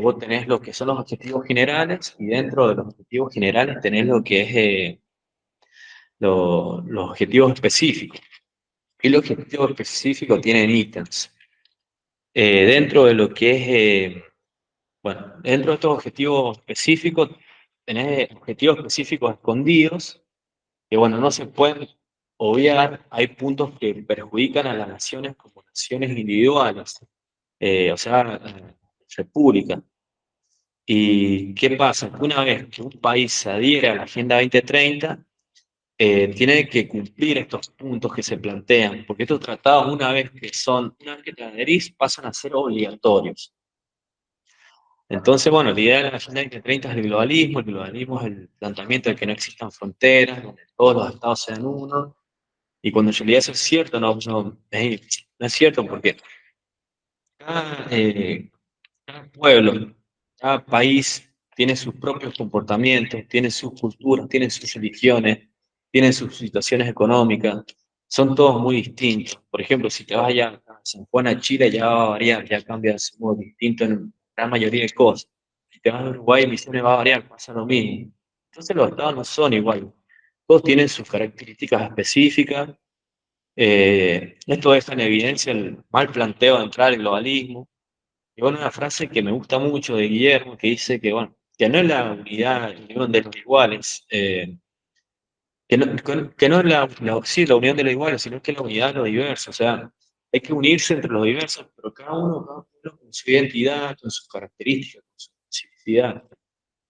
Vos tenés lo que son los objetivos generales y dentro de los objetivos generales tenés lo que es los objetivos específicos. Y los objetivos específicos tienen ítems. Dentro de lo que es, bueno, dentro de estos objetivos específicos tenés objetivos específicos escondidos que bueno, no se pueden obviar, hay puntos que perjudican a las naciones como naciones individuales, o sea, república. ¿Y qué pasa? Que una vez que un país se adhiere a la Agenda 2030, tiene que cumplir estos puntos que se plantean, porque estos tratados, una vez que te adherís, pasan a ser obligatorios. Entonces, bueno, la idea de la Agenda 2030 es el globalismo es el planteamiento de que no existan fronteras, donde todos los estados sean uno. Y cuando en realidad eso es cierto, no es cierto porque cada pueblo, cada país tiene sus propios comportamientos, tiene sus culturas, tiene sus religiones, tiene sus situaciones económicas, son todos muy distintos. Por ejemplo, si te vas allá a San Juan, a Chile, ya va a variar, ya cambia, somos distintos en la mayoría de cosas. Si te vas a Uruguay, Misiones va a variar, pasa lo mismo. Entonces los estados no son iguales. Todos tienen sus características específicas. Esto deja en evidencia el mal planteo de entrar al globalismo. Y bueno, una frase que me gusta mucho de Guillermo que dice que, bueno, que no es la unidad, la unión de los iguales, que no es sí, la unión de los iguales, sino que es la unidad de los diversos. O sea, hay que unirse entre los diversos, pero cada uno con su identidad, con sus características, con su especificidad.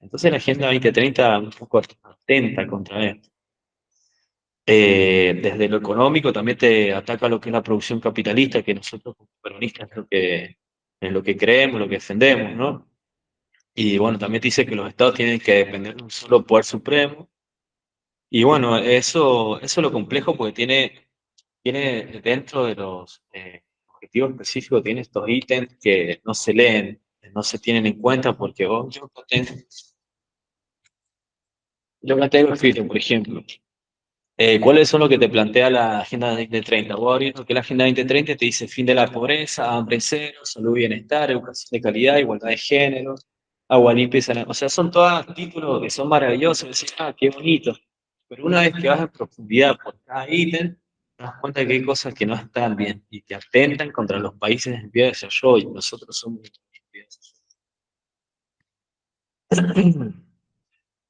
Entonces la Agenda 2030 un poco atenta contra esto. Desde lo económico también te ataca lo que es la producción capitalista, que nosotros como peronistas es lo que creemos, lo que defendemos, ¿no? Y bueno, también te dice que los estados tienen que depender de un solo poder supremo. Y bueno, eso es lo complejo porque tiene dentro de los objetivos específicos, tiene estos ítems que no se leen, no se tienen en cuenta porque yo acá tengo escrito, por ejemplo. ¿Cuáles son lo que te plantea la Agenda 2030? Vos abrís lo que es la Agenda 2030 te dice fin de la pobreza, hambre cero, salud y bienestar, educación de calidad, igualdad de género, agua limpia y saneamiento. O sea, son todos títulos que son maravillosos. Decís, qué bonito. Pero una vez que vas en profundidad por cada ítem, te das cuenta que hay cosas que no están bien y que atentan contra los países en vía de desarrollo. Nosotros somos en vía de desarrollo.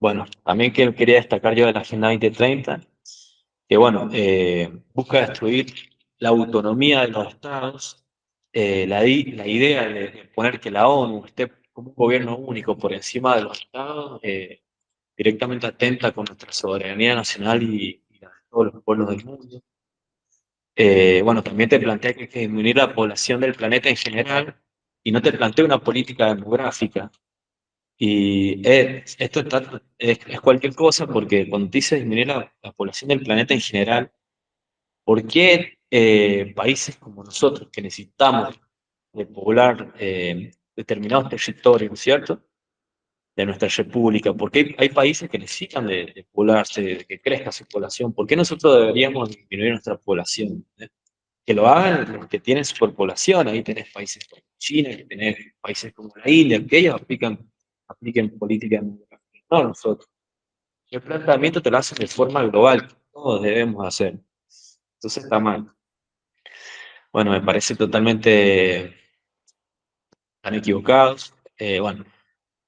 Bueno, también que quería destacar yo de la Agenda 2030 que bueno, busca destruir la autonomía de los estados, la idea de poner que la ONU esté como un gobierno único por encima de los estados, directamente atenta con nuestra soberanía nacional y la de todos los pueblos del mundo. Bueno, también te plantea que hay que disminuir la población del planeta en general y no te plantea una política demográfica. Y esto es cualquier cosa porque cuando te dice disminuir la población del planeta en general, ¿por qué países como nosotros, que necesitamos de poblar determinados territorios, ¿cierto? de nuestra república? ¿Por qué hay países que necesitan de poblarse, de que crezca su población? ¿Por qué nosotros deberíamos disminuir nuestra población? Que lo hagan los que tienen superpoblación. Ahí tenés países como China, que tenés países como la India, que ellos apliquen políticas, no nosotros. El planteamiento te lo hacen de forma global, que todos debemos hacer. Entonces está mal. Bueno, me parece totalmente tan equivocados. Bueno,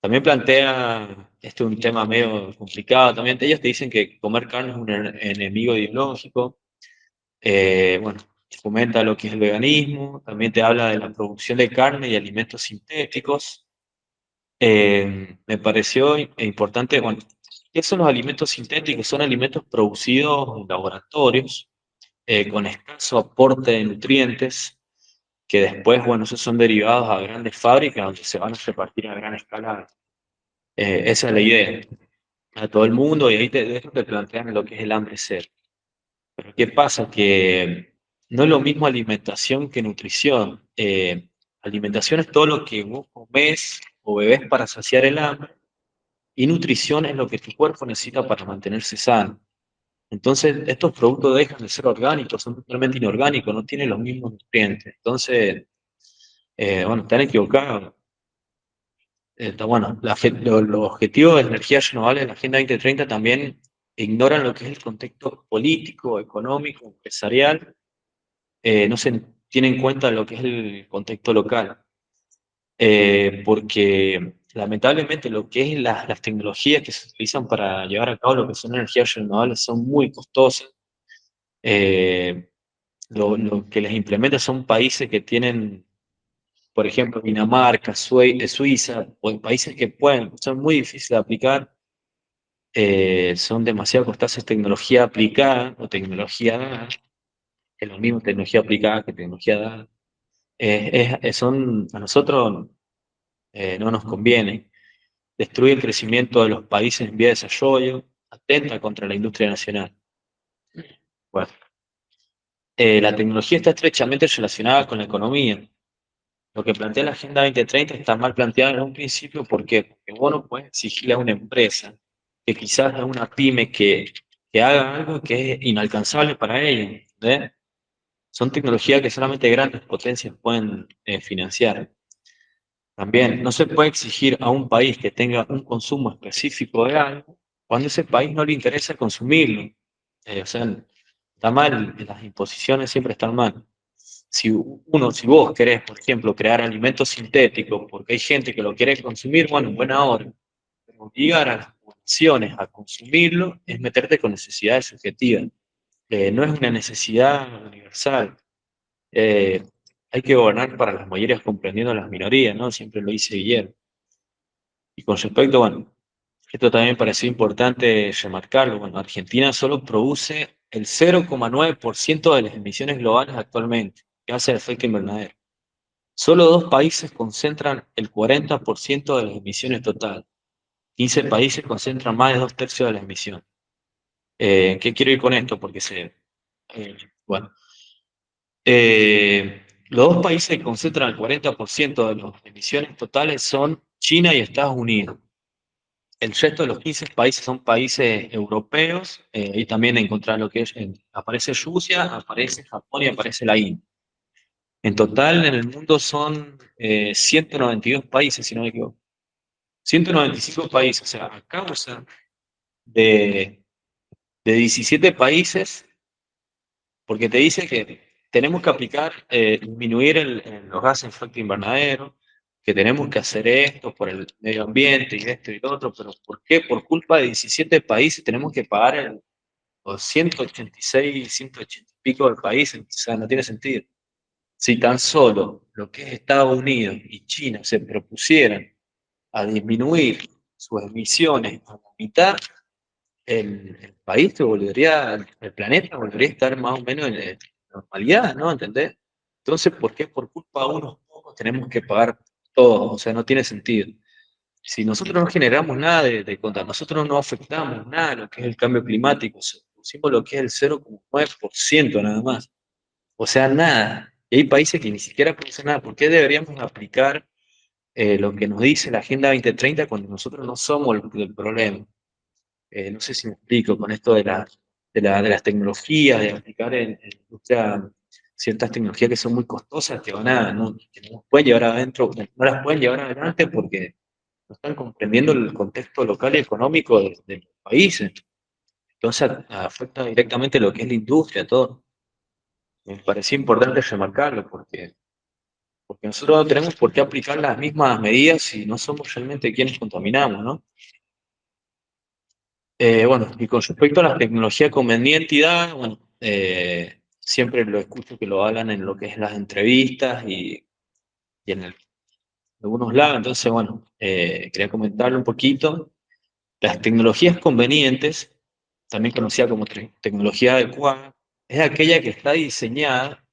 también plantea, este es un tema medio complicado, también ellos te dicen que comer carne es un enemigo ideológico. Bueno, fomenta lo que es el veganismo, también te habla de la producción de carne y alimentos sintéticos. Me pareció importante, bueno, ¿qué son los alimentos sintéticos? Son alimentos producidos en laboratorios con escaso aporte de nutrientes, que después, bueno, esos son derivados a grandes fábricas donde se van a repartir a gran escala. Esa es la idea, a todo el mundo, y ahí de eso te plantean lo que es el hambre cero. Pero ¿qué pasa? Que no es lo mismo alimentación que nutrición. Alimentación es todo lo que vos comés o bebés para saciar el hambre, y nutrición es lo que tu cuerpo necesita para mantenerse sano. Entonces, estos productos dejan de ser orgánicos, son totalmente inorgánicos, no tienen los mismos nutrientes. Entonces, bueno, están equivocados. Bueno, los objetivos de energías renovables en la Agenda 2030 también ignoran lo que es el contexto político, económico, empresarial. No se tiene en cuenta lo que es el contexto local. Porque lamentablemente lo que es las tecnologías que se utilizan para llevar a cabo lo que son energías renovables son muy costosas. Eh, lo que les implementa son países que tienen, por ejemplo, Dinamarca, Suiza, o países que son muy difíciles de aplicar, son demasiado costosas tecnología aplicada o tecnología dada, es lo mismo tecnología aplicada que tecnología dada. A nosotros no nos conviene. Destruye el crecimiento de los países en vía de desarrollo, atenta contra la industria nacional. Bueno, la tecnología está estrechamente relacionada con la economía. Lo que plantea la Agenda 2030 está mal planteado en un principio. ¿Por qué? Porque vos no puedes exigirle a una empresa que quizás a una pyme que haga algo que es inalcanzable para ella. ¿Ves? Son tecnologías que solamente grandes potencias pueden financiar. También no se puede exigir a un país que tenga un consumo específico de algo cuando ese país no le interesa consumirlo. O sea, está mal, las imposiciones siempre están mal. Si vos querés, por ejemplo, crear alimentos sintéticos porque hay gente que lo quiere consumir, bueno, buena hora. Pero obligar a las poblaciones a consumirlo es meterte con necesidades subjetivas. No es una necesidad universal. Eh, Hay que gobernar para las mayorías comprendiendo a las minorías, ¿no? Siempre lo dice Guillermo. Y con respecto, bueno, esto también me pareció importante remarcarlo. Bueno, Argentina solo produce el 0,9% de las emisiones globales actualmente, que hace el efecto invernadero. Solo dos países concentran el 40% de las emisiones totales. 15 países concentran más de dos tercios de las emisiones. ¿Qué quiero ir con esto? Porque bueno, los dos países que concentran el 40% de las emisiones totales son China y Estados Unidos. El resto de los 15 países son países europeos, y también encontrar lo que es, aparece Rusia, aparece Japón y aparece la India. En total en el mundo son 192 países, si no me equivoco. 195 países, o sea, a causa de, de 17 países, porque te dice que tenemos que aplicar, disminuir los gases de efecto invernadero, que tenemos que hacer esto por el medio ambiente y esto y lo otro, pero ¿por qué? Por culpa de 17 países tenemos que pagar los 186, 180 y pico de países. O sea, no tiene sentido. Si tan solo lo que es Estados Unidos y China se propusieran a disminuir sus emisiones a la mitad, el país se volvería, el planeta volvería a estar más o menos en normalidad, ¿no? ¿Entendés? Entonces, ¿por qué por culpa de unos pocos tenemos que pagar todo? O sea, no tiene sentido. Si nosotros no generamos nada de contra, nosotros no afectamos nada de lo que es el cambio climático, pusimos lo que es el 0,9% nada más. O sea, nada. Y hay países que ni siquiera producen nada. ¿Por qué deberíamos aplicar lo que nos dice la Agenda 2030 cuando nosotros no somos el problema. No sé si me explico con esto de las tecnologías, de aplicar en la industria ciertas tecnologías que son muy costosas, que no nos pueden llevar adentro, no las pueden llevar adelante porque no están comprendiendo el contexto local y económico de los países. Entonces afecta directamente lo que es la industria, todo. Me parecía importante remarcarlo porque nosotros no tenemos por qué aplicar las mismas medidas si no somos realmente quienes contaminamos, ¿no? Bueno, y con respecto a la tecnología conveniente y dada, bueno, siempre lo escucho que lo hablan en lo que es las entrevistas y en algunos lados, entonces, bueno, quería comentarle un poquito. Las tecnologías convenientes, también conocida como tecnología adecuada, es aquella que está diseñada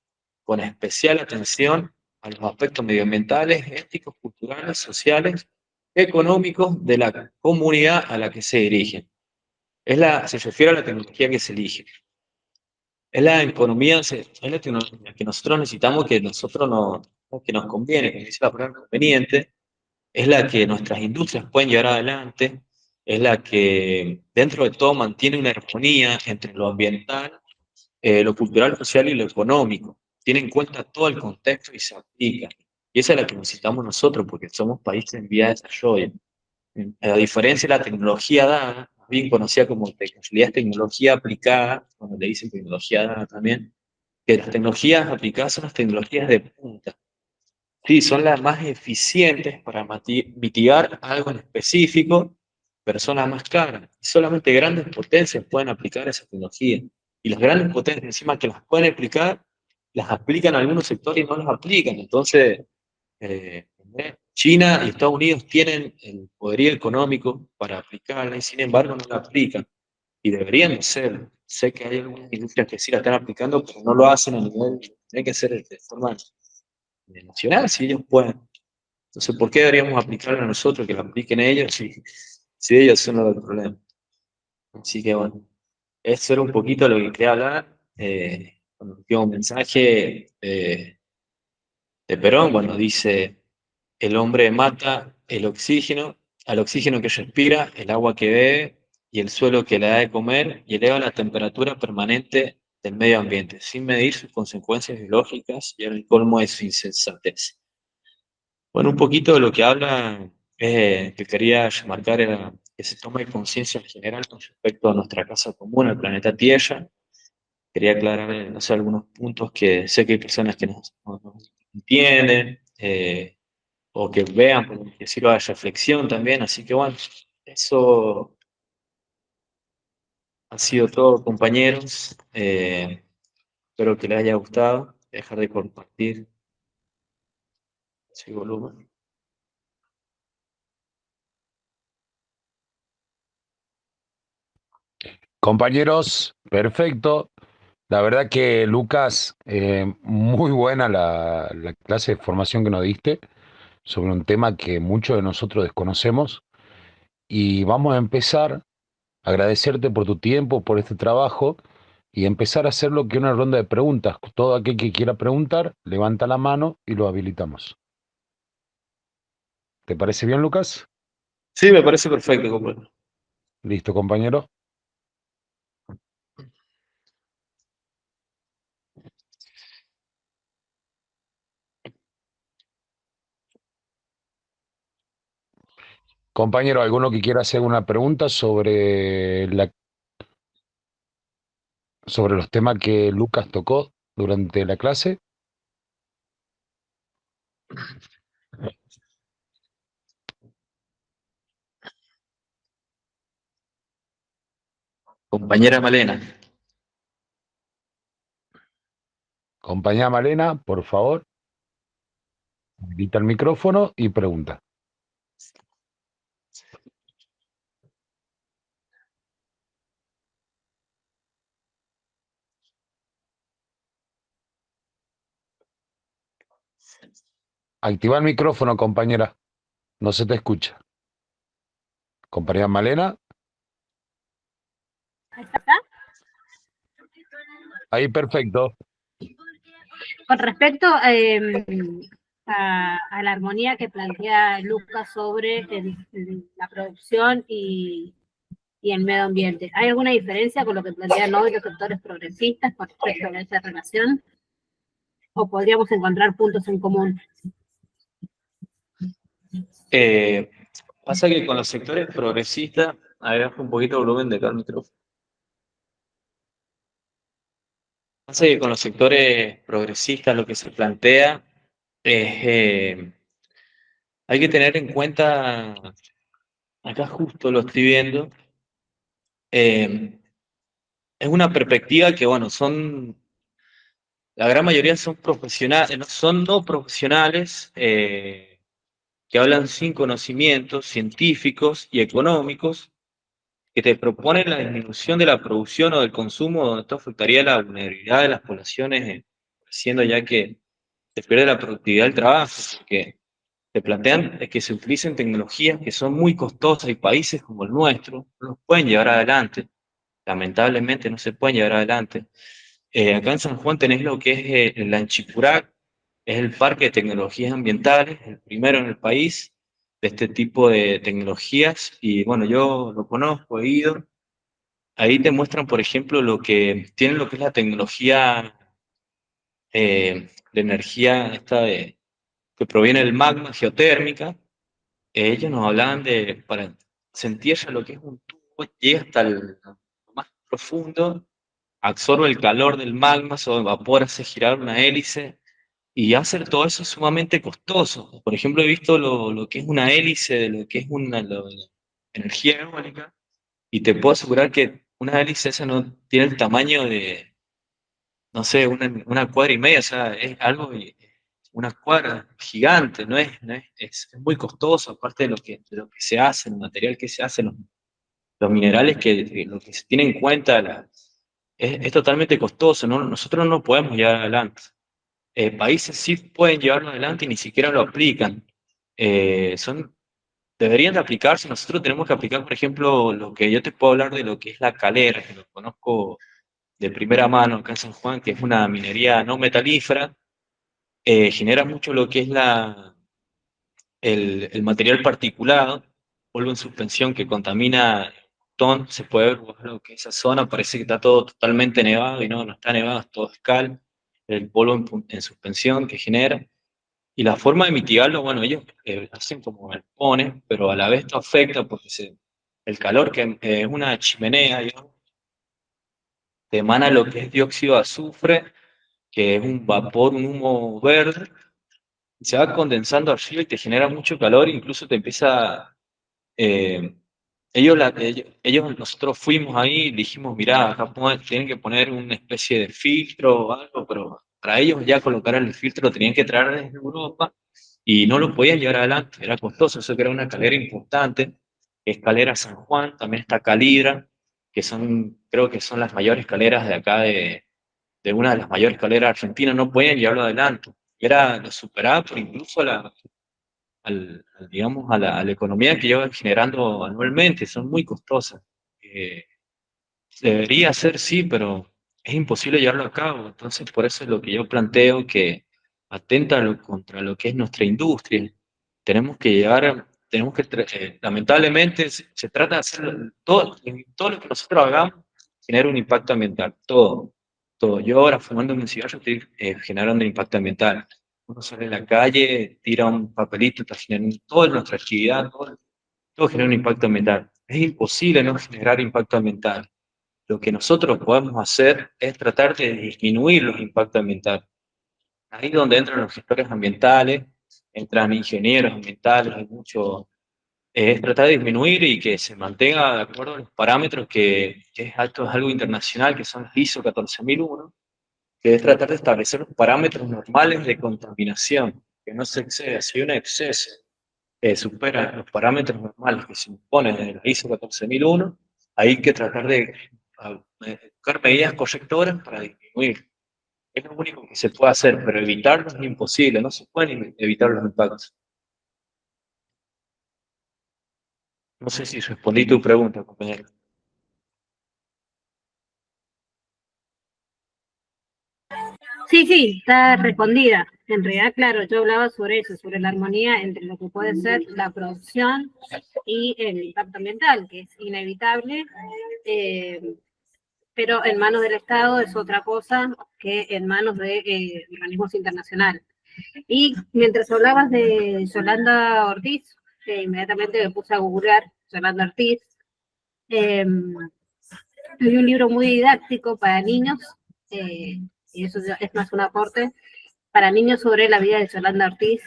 con especial atención a los aspectos medioambientales, éticos, culturales, sociales, económicos de la comunidad a la que se dirige. Se refiere a la tecnología que se elige. Es la economía, es la tecnología que nosotros necesitamos, que nosotros no, que nos conviene, que dice la palabra conveniente, es la que nuestras industrias pueden llevar adelante, es la que dentro de todo mantiene una armonía entre lo ambiental, lo cultural, social y lo económico. Tiene en cuenta todo el contexto y se aplica. Y esa es la que necesitamos nosotros, porque somos países en vía de desarrollo. A diferencia de la tecnología dada, bien conocida como tecnología aplicada, cuando le dicen tecnología dada también, que las tecnologías aplicadas son las tecnologías de punta. Sí, son las más eficientes para mitigar algo en específico, pero son las más caras. Y solamente grandes potencias pueden aplicar esa tecnología. Y las grandes potencias, encima que las pueden aplicar, las aplican a algunos sectores y no las aplican. Entonces, China y Estados Unidos tienen el poderío económico para aplicarla y sin embargo no la aplican. Y deberían de ser. Sé que hay algunas industrias que sí la están aplicando, pero no lo hacen a nivel, tiene que ser de forma nacional si ellos pueden. Entonces, ¿por qué deberíamos aplicarla a nosotros, que la apliquen ellos si ellos son los del problema? Así que bueno, eso era un poquito lo que quería hablar. Con el último mensaje de Perón, bueno, dice, el hombre mata al oxígeno que respira, el agua que bebe y el suelo que le da de comer y eleva la temperatura permanente del medio ambiente, sin medir sus consecuencias biológicas y el colmo de su insensatez. Bueno, un poquito de lo que habla, que quería remarcar era que se tome conciencia en general con respecto a nuestra casa común, el planeta Tierra. Quería aclarar, no sé, algunos puntos que sé que hay personas que no entienden, o que vean, que sirva de reflexión también. Así que bueno, eso ha sido todo, compañeros. Espero que les haya gustado. Dejar de compartir ese volumen. Compañeros, perfecto. La verdad que Lucas, muy buena la clase de formación que nos diste sobre un tema que muchos de nosotros desconocemos. Y vamos a empezar a agradecerte por tu tiempo, por este trabajo y empezar a hacer lo que una ronda de preguntas. Todo aquel que quiera preguntar, levanta la mano y lo habilitamos. ¿Te parece bien, Lucas? Sí, me parece perfecto, compañero. Listo, compañero. Compañero, ¿alguno que quiera hacer una pregunta sobre los temas que Lucas tocó durante la clase? Compañera Malena. Compañera Malena, por favor, habilita el micrófono y pregunta. Activa el micrófono, compañera. No se te escucha. Compañera Malena, Ahí está. ahí perfecto. Con respecto a la armonía que plantea Lucas sobre la producción y el medio ambiente. ¿Hay alguna diferencia con lo que plantean hoy los sectores progresistas con respecto a esa relación? ¿O podríamos encontrar puntos en común? Eh, Pasa que con los sectores progresistas, a ver, baja un poquito el volumen de acá el micrófono. Pasa que con los sectores progresistas lo que se plantea es, hay que tener en cuenta, acá justo lo estoy viendo, eh, es una perspectiva que, bueno, la gran mayoría son profesionales, son no profesionales, que hablan sin conocimientos científicos y económicos, que te proponen la disminución de la producción o del consumo, donde esto afectaría la vulnerabilidad de las poblaciones, siendo ya que se pierde la productividad del trabajo, porque te plantean que se utilicen tecnologías que son muy costosas y países como el nuestro no los pueden llevar adelante. Lamentablemente no se pueden llevar adelante. Acá en San Juan tenés lo que es el Anchipurac, es el parque de tecnologías ambientales, el primero en el país de este tipo de tecnologías. Y bueno, yo lo conozco, he ido. Ahí te muestran, por ejemplo, lo que tienen lo que es la tecnología de energía esta que proviene del magma geotérmica. Ellos nos hablaban de, para sentir ya lo que es un tubo, llega hasta lo más profundo, absorbe el calor del magma, se evapora, hace girar una hélice, y hacer todo eso es sumamente costoso. Por ejemplo, he visto lo que es una hélice de lo que es la energía eólica, y te puedo asegurar que una hélice esa no tiene el tamaño de, no sé, una cuadra y media, o sea, es algo, una cuadra gigante, es muy costoso, aparte de lo que se hace, el material que se hace, los minerales que lo que se tiene en cuenta, es totalmente costoso, ¿no? Nosotros no podemos llevar adelante. Países sí pueden llevarlo adelante y ni siquiera lo aplican. Son, deberían de aplicarse, nosotros tenemos que aplicar, por ejemplo, lo que yo te puedo hablar de lo que es la calera, que lo conozco de primera mano acá en San Juan, que es una minería no metalífera. Genera mucho lo que es el material particulado, polvo en suspensión que contamina un montón. Se puede ver lo que esa zona parece que está todo totalmente nevado y no, no está nevado, es todo cal, el polvo en suspensión que genera. Y la forma de mitigarlo, bueno, ellos hacen como galpones, pero a la vez esto afecta porque el calor que es una chimenea, digamos, te emana lo que es dióxido de azufre, que es un vapor, un humo verde, y se va condensando arriba y te genera mucho calor, incluso te empieza, eh, nosotros fuimos ahí y dijimos, mirá, acá tienen que poner una especie de filtro o algo, pero para ellos ya colocar el filtro lo tenían que traer desde Europa y no lo podían llevar adelante, era costoso, eso que era una escalera importante, escalera San Juan, también está Calibra, que son, creo que son las mayores escaleras de acá de una de las mayores escaleras argentinas, no podían llevarlo adelante. Era, lo superaba por incluso digamos, a la economía que llevan generando anualmente, son muy costosas. Eh, Debería ser, sí, pero es imposible llevarlo a cabo. Entonces, por eso es lo que yo planteo que atenta contra lo que es nuestra industria. Lamentablemente, se trata de hacer todo lo que nosotros hagamos, genera un impacto ambiental, todo, todo. Yo ahora fumando un cigarro estoy generando un impacto ambiental. Uno sale a la calle, tira un papelito, está generando toda nuestra actividad, todo genera un impacto ambiental. Es imposible no generar impacto ambiental. Lo que nosotros podemos hacer es tratar de disminuir los impactos ambientales. Ahí es donde entran los gestores ambientales, entran ingenieros ambientales, hay mucho, es tratar de disminuir y que se mantenga de acuerdo a los parámetros esto es algo internacional, que son ISO 14001, que es tratar de establecer los parámetros normales de contaminación, que no se exceda. Si un exceso supera los parámetros normales que se imponen en la ISO 14001, hay que tratar de buscar medidas correctoras para disminuir. Es lo único que se puede hacer, pero evitarlo es imposible, no se pueden evitar los impactos. No sé si respondí tu pregunta, compañero. Sí, está respondida. En realidad, claro, yo hablaba sobre eso, sobre la armonía entre lo que puede ser la producción y el impacto ambiental, que es inevitable, pero en manos del Estado es otra cosa que en manos de organismos internacionales. Y mientras hablabas de Yolanda Ortiz, inmediatamente me puse a googlear Yolanda Ortiz. Hay un libro muy didáctico para niños, y eso es más un aporte, para niños sobre la vida de Yolanda Ortiz,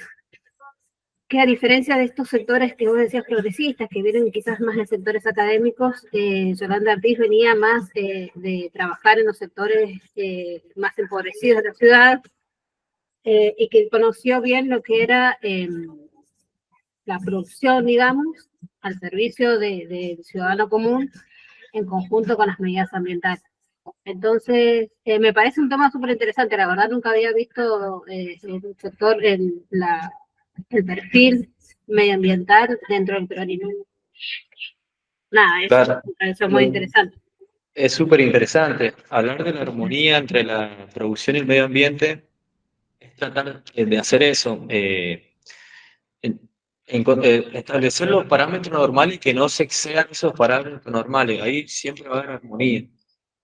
que a diferencia de estos sectores que vos decías progresistas, que vienen quizás más de sectores académicos, Yolanda Ortiz venía más de trabajar en los sectores más empobrecidos de la ciudad, y que conoció bien lo que era la producción, digamos, al servicio del ciudadano común, en conjunto con las medidas ambientales. Entonces, me parece un tema súper interesante. La verdad, nunca había visto el sector, el perfil medioambiental dentro del peronismo. Nada, eso Claro. me pareció muy interesante. Es súper interesante. Hablar de la armonía entre la producción y el medio ambiente es tratar de hacer eso, establecer los parámetros normales y que no se excedan esos parámetros normales. Ahí siempre va a haber armonía,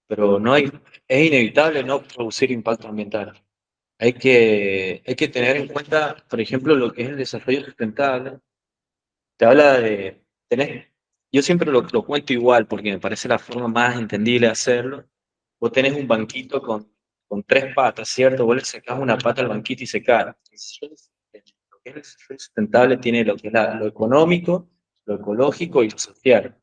pero es inevitable no producir impacto ambiental. Hay que tener en cuenta, por ejemplo, lo que es el desarrollo sustentable. Te habla yo siempre lo cuento igual porque me parece la forma más entendible de hacerlo. Vos tenés un banquito con tres patas, ¿cierto? Vos le sacás una pata al banquito y se cae. Lo que es el desarrollo sustentable tiene lo que es lo económico, lo ecológico y lo social.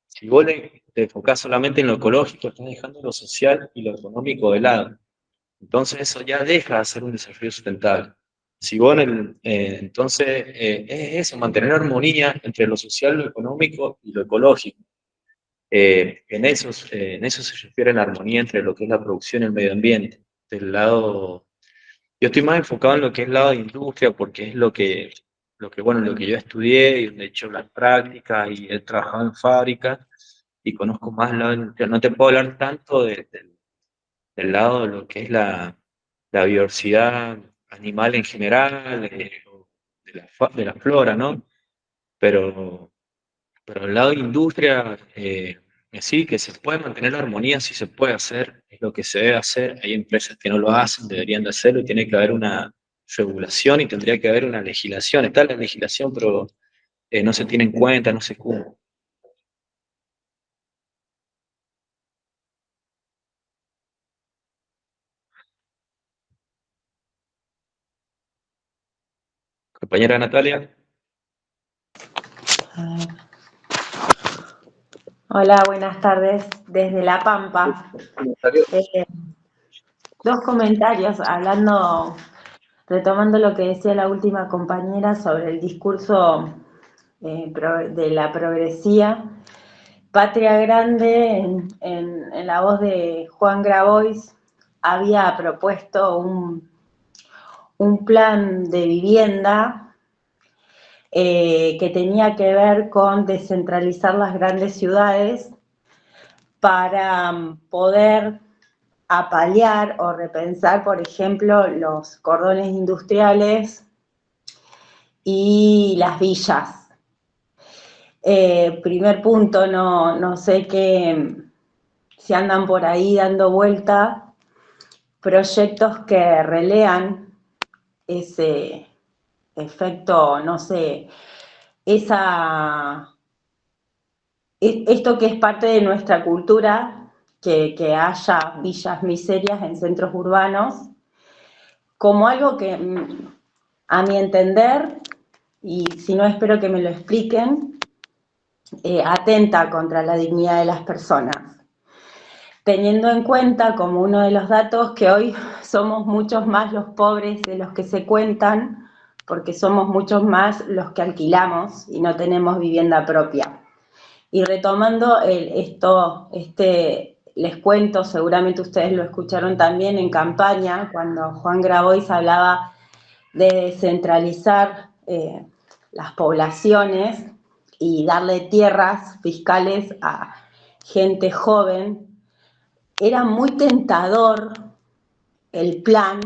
Si vos te enfocás solamente en lo ecológico, estás dejando lo social y lo económico de lado. Entonces eso ya deja de ser un desarrollo sustentable. Si vos entonces es eso, mantener armonía entre lo social, lo económico y lo ecológico. En eso se refiere la armonía entre lo que es la producción y el medio ambiente. Yo estoy más enfocado en lo que es el lado de industria porque es lo que yo estudié y donde he hecho las prácticas y he trabajado en fábricas y conozco más el lado industrial. No te puedo hablar tanto del lado de lo que es la biodiversidad animal en general, de la flora, ¿no? Pero, pero el lado de industria, sí, que se puede mantener la armonía, sí se puede hacer, es lo que se debe hacer. Hay empresas que no lo hacen, deberían de hacerlo y tiene que haber una regulación y tendría que haber una legislación. Está la legislación, pero no se tiene en cuenta, no se cumple. Compañera Natalia. Hola, buenas tardes desde La Pampa. Dos comentarios retomando lo que decía la última compañera sobre el discurso de la progresía. Patria Grande, en la voz de Juan Grabois, había propuesto un plan de vivienda que tenía que ver con descentralizar las grandes ciudades para poder paliar o repensar, por ejemplo, los cordones industriales y las villas. Primer punto, no sé si andan por ahí dando vuelta proyectos que relean ese efecto, no sé, esto que es parte de nuestra cultura, que haya villas miserias en centros urbanos, como algo que, a mi entender, y si no espero que me lo expliquen, atenta contra la dignidad de las personas. Teniendo en cuenta como uno de los datos que hoy somos muchos más los pobres de los que se cuentan, porque somos muchos más los que alquilamos y no tenemos vivienda propia. Y retomando les cuento, seguramente ustedes lo escucharon también en campaña, cuando Juan Grabois hablaba de descentralizar las poblaciones y darle tierras fiscales a gente joven, era muy tentador el plan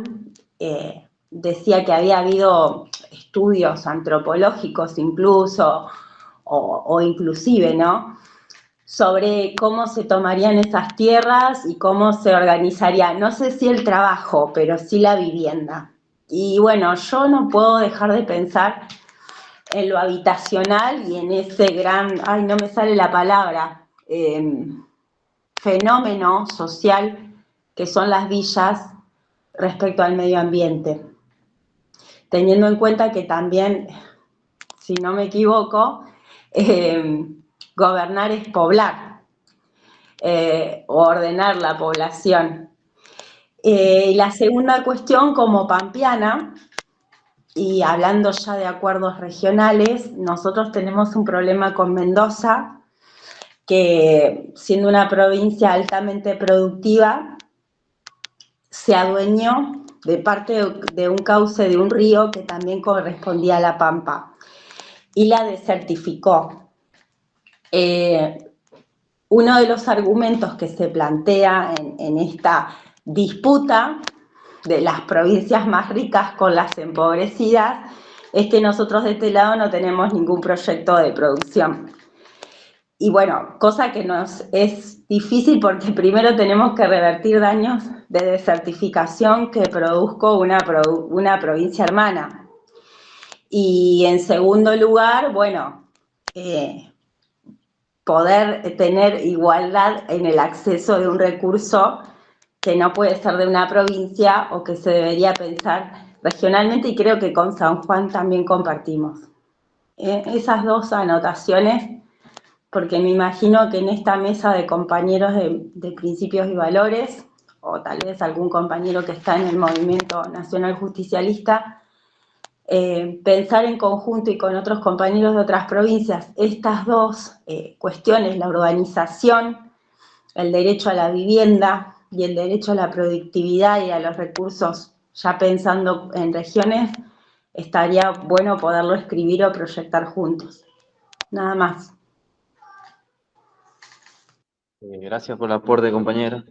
decía que había habido estudios antropológicos incluso, o inclusive, ¿no?, sobre cómo se tomarían esas tierras y cómo se organizaría, no sé si el trabajo, pero sí la vivienda. Y bueno, yo no puedo dejar de pensar en lo habitacional y en ese gran, ay, no me sale la palabra, fenómeno social que son las villas respecto al medio ambiente. Teniendo en cuenta que también, si no me equivoco, gobernar es poblar, o ordenar la población. Y la segunda cuestión, como pampeana, y hablando ya de acuerdos regionales, nosotros tenemos un problema con Mendoza, que siendo una provincia altamente productiva, se adueñó de parte de un cauce de un río que también correspondía a la Pampa y la desertificó. Uno de los argumentos que se plantea en esta disputa de las provincias más ricas con las empobrecidas es que nosotros de este lado no tenemos ningún proyecto de producción. Y bueno, cosa que nos es difícil porque primero tenemos que revertir daños de desertificación que produjo una provincia hermana. Y en segundo lugar, bueno, poder tener igualdad en el acceso de un recurso que no puede ser de una provincia o que se debería pensar regionalmente, y creo que con San Juan también compartimos. Esas dos anotaciones, porque me imagino que en esta mesa de compañeros de principios y valores, o tal vez algún compañero que está en el Movimiento Nacional Justicialista, pensar en conjunto y con otros compañeros de otras provincias estas dos cuestiones, la urbanización, el derecho a la vivienda y el derecho a la productividad y a los recursos, ya pensando en regiones, estaría bueno poderlo escribir o proyectar juntos. Nada más. Gracias por el aporte, compañera.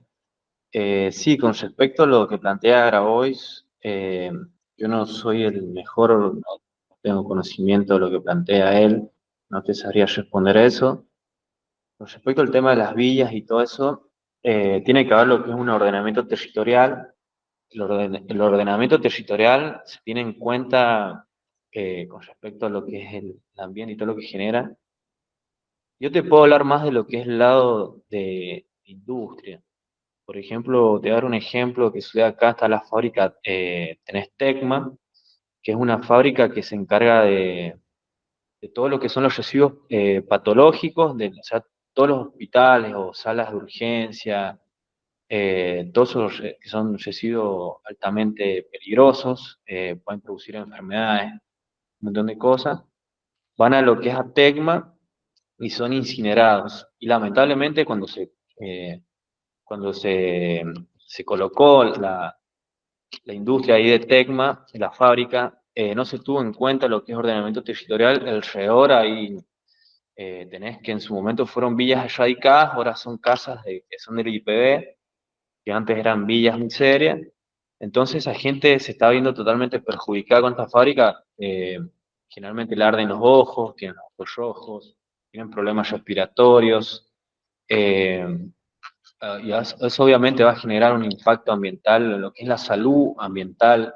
Sí, con respecto a lo que plantea Grabois, yo no soy el mejor, no tengo conocimiento de lo que plantea él, no te sabría responder a eso. Con respecto al tema de las villas y todo eso, tiene que haber lo que es un ordenamiento territorial. El ordenamiento territorial se tiene en cuenta con respecto a lo que es el ambiente y todo lo que genera. Yo te puedo hablar más de lo que es el lado de industria. Por ejemplo, te voy a dar un ejemplo que sucede acá, está la fábrica, tenés Tecma, que es una fábrica que se encarga de todo lo que son los residuos patológicos, o sea, todos los hospitales o salas de urgencia, todos esos que son residuos altamente peligrosos, pueden producir enfermedades, un montón de cosas, van a lo que es a Tecma y son incinerados. Y lamentablemente cuando se colocó la industria ahí de Tecma, la fábrica, no se tuvo en cuenta lo que es ordenamiento territorial alrededor. Ahí tenés que en su momento fueron villas erradicadas, ahora son casas que son del IPB, que antes eran villas miserias. Entonces esa gente se está viendo totalmente perjudicada con esta fábrica. Generalmente le arden los ojos, tienen los ojos rojos, tienen problemas respiratorios. Y eso obviamente va a generar un impacto ambiental en lo que es la salud ambiental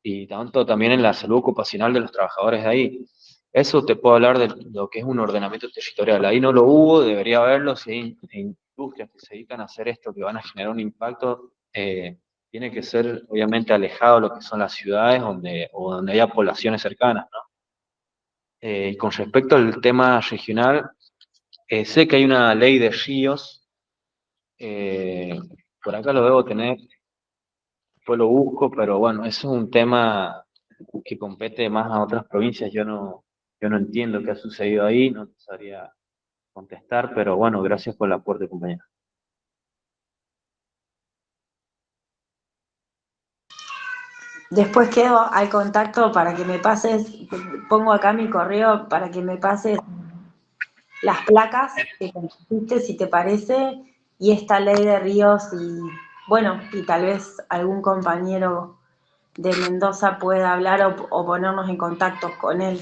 y tanto también en la salud ocupacional de los trabajadores de ahí. Eso te puedo hablar de lo que es un ordenamiento territorial. Ahí no lo hubo, debería haberlo. Si hay industrias que se dedican a hacer esto, que van a generar un impacto, tiene que ser obviamente alejado de lo que son las ciudades o donde haya poblaciones cercanas, ¿no? Y con respecto al tema regional, sé que hay una ley de ríos. Por acá lo debo tener, después lo busco, pero bueno, eso es un tema que compete más a otras provincias. Yo no entiendo qué ha sucedido ahí, no te sabría contestar, pero bueno, gracias por el aporte, compañero. Después quedo al contacto para que me pases, pongo acá mi correo para que me pases las placas que consiste, si te parece, y esta ley de ríos Bueno, y tal vez algún compañero de Mendoza pueda hablar o ponernos en contacto con él.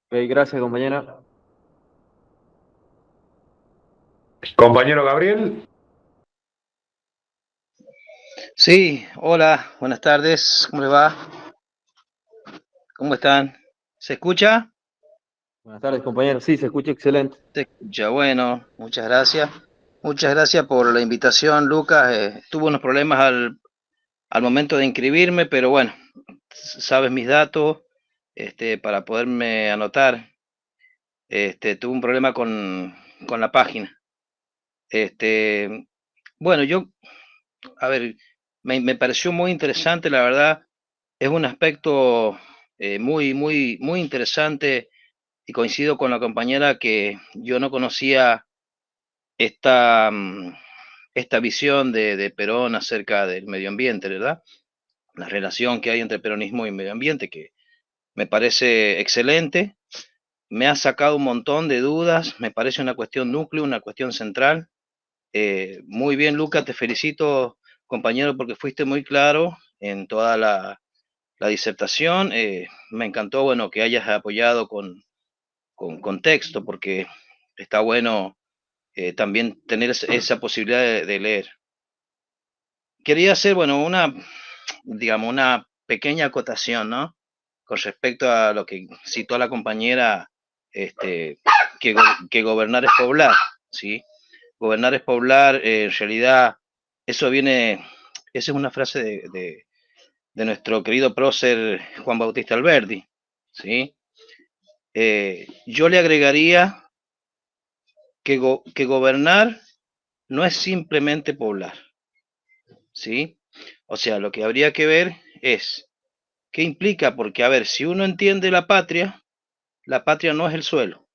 Ok, gracias, compañera. Compañero Gabriel. Sí, hola, buenas tardes, ¿cómo les va? ¿Cómo están? ¿Se escucha? Buenas tardes, compañero. Sí, se escucha excelente. Se escucha, bueno, muchas gracias. Muchas gracias por la invitación, Lucas. Tuve unos problemas al momento de inscribirme, pero bueno, sabes mis datos, para poderme anotar. Tuve un problema con la página. Este, bueno, a ver, me pareció muy interesante, la verdad. Es un aspecto muy interesante y coincido con la compañera que yo no conocía esta, esta visión de Perón acerca del medio ambiente, ¿verdad? La relación que hay entre peronismo y medio ambiente, que me parece excelente, me ha sacado un montón de dudas, me parece una cuestión núcleo, una cuestión central. Muy bien, Luca, te felicito, compañero, porque fuiste muy claro en toda la disertación. Me encantó, bueno, que hayas apoyado con contexto, porque está bueno también tener esa posibilidad de leer. Quería hacer, bueno, digamos, una pequeña acotación, ¿no? Con respecto a lo que citó la compañera, que gobernar es poblar, ¿sí? Gobernar es poblar, en realidad, eso viene, esa es una frase de nuestro querido prócer Juan Bautista Alberdi, ¿sí? Yo le agregaría que gobernar no es simplemente poblar, ¿sí? O sea, lo que habría que ver es qué implica, porque, a ver, si uno entiende la patria no es el suelo,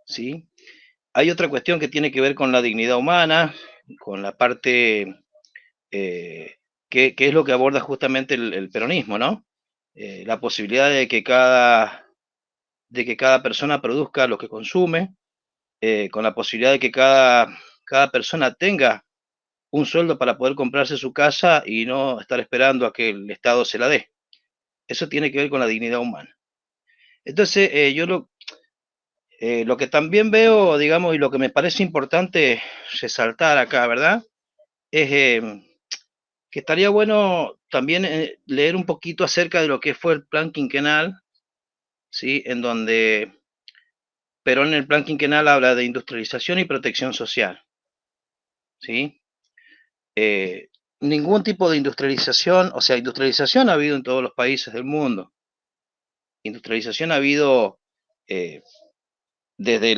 ¿sí? Hay otra cuestión que tiene que ver con la dignidad humana, con la parte que es lo que aborda justamente el peronismo, ¿no? La posibilidad de que cada persona produzca lo que consume, con la posibilidad de que cada persona tenga un sueldo para poder comprarse su casa y no estar esperando a que el Estado se la dé. Eso tiene que ver con la dignidad humana. Entonces, lo que también veo, digamos, y lo que me parece importante resaltar acá, ¿verdad? Es que estaría bueno también leer un poquito acerca de lo que fue el plan quinquenal, ¿sí? En donde Perón en el plan quinquenal habla de industrialización y protección social, ¿sí? Eh, Ningún tipo de industrialización, o sea, industrialización ha habido en todos los países del mundo. Industrialización ha habido eh, desde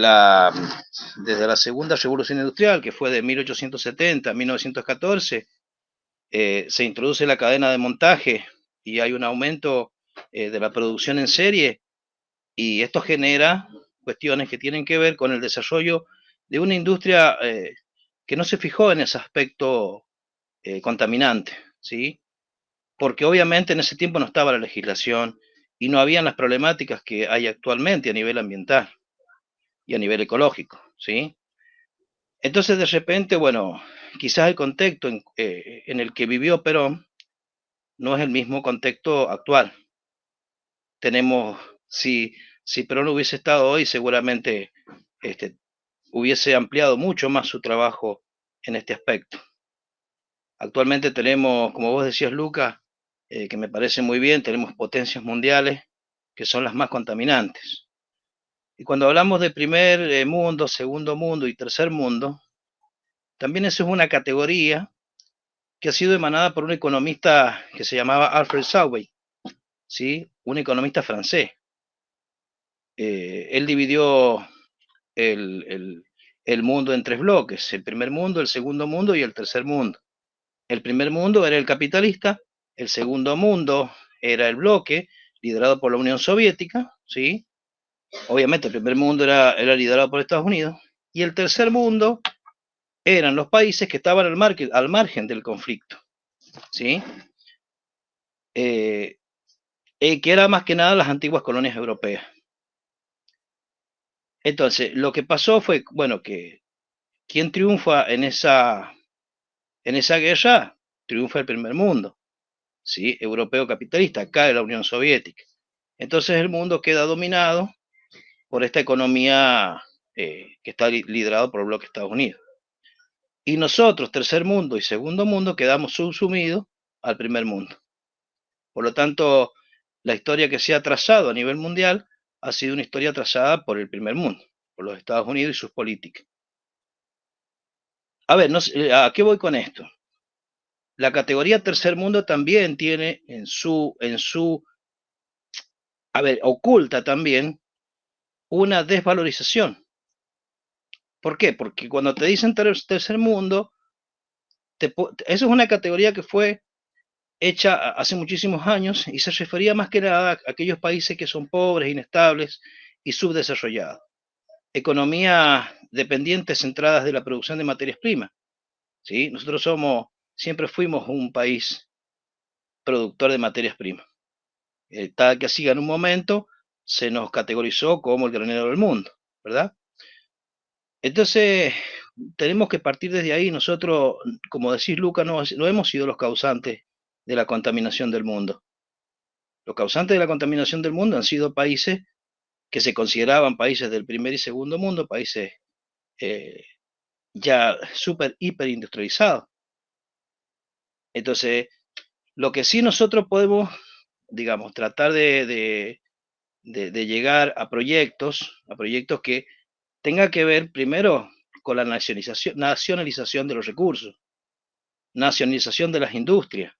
desde la segunda revolución industrial, que fue de 1870 a 1914, se introduce la cadena de montaje y hay un aumento de la producción en serie, y esto genera cuestiones que tienen que ver con el desarrollo de una industria que no se fijó en ese aspecto contaminante, ¿sí? Porque obviamente en ese tiempo no estaba la legislación y no habían las problemáticas que hay actualmente a nivel ambiental y a nivel ecológico, ¿sí? Entonces, de repente, bueno, quizás el contexto en el que vivió Perón no es el mismo contexto actual. Tenemos, si Perón hubiese estado hoy, seguramente este, hubiese ampliado mucho más su trabajo en este aspecto. Actualmente tenemos, como vos decías, Lucas, que me parece muy bien, tenemos potencias mundiales que son las más contaminantes. Y cuando hablamos de primer mundo, segundo mundo y tercer mundo, también eso es una categoría que ha sido emanada por un economista que se llamaba Alfred Sauvey, ¿sí? Un economista francés. Él dividió el mundo en tres bloques: el primer mundo, el segundo mundo y el tercer mundo. El primer mundo era el capitalista, el segundo mundo era el bloque liderado por la Unión Soviética, ¿sí? Obviamente el primer mundo era liderado por Estados Unidos, y el tercer mundo eran los países que estaban al margen del conflicto, ¿sí? Que eran más que nada las antiguas colonias europeas. Entonces, lo que pasó fue, bueno, que ¿quién triunfa en esa guerra? Triunfa el primer mundo, ¿sí? Europeo capitalista, cae la Unión Soviética. Entonces el mundo queda dominado por esta economía que está liderado por el bloque de Estados Unidos. Y nosotros, tercer mundo y segundo mundo, quedamos subsumidos al primer mundo. Por lo tanto, la historia que se ha trazado a nivel mundial ha sido una historia trazada por el primer mundo, por los Estados Unidos y sus políticas. A ver, no sé, ¿a qué voy con esto? La categoría tercer mundo también tiene oculta también una desvalorización. ¿Por qué? Porque cuando te dicen tercer mundo, eso es una categoría que fue hecha hace muchísimos años y se refería más que nada a aquellos países que son pobres, inestables y subdesarrollados. Economías dependientes centradas de la producción de materias primas. ¿Sí? Nosotros siempre fuimos un país productor de materias primas. Tal que así en un momento se nos categorizó como el granero del mundo, ¿verdad? Entonces, tenemos que partir desde ahí. Nosotros, como decís, Lucas, no hemos sido los causantes de la contaminación del mundo. Los causantes de la contaminación del mundo han sido países que se consideraban países del primer y segundo mundo, países ya súper, hiper industrializados. Entonces, lo que sí nosotros podemos, digamos, tratar de llegar a proyectos que tengan que ver primero con la nacionalización de los recursos, nacionalización de las industrias,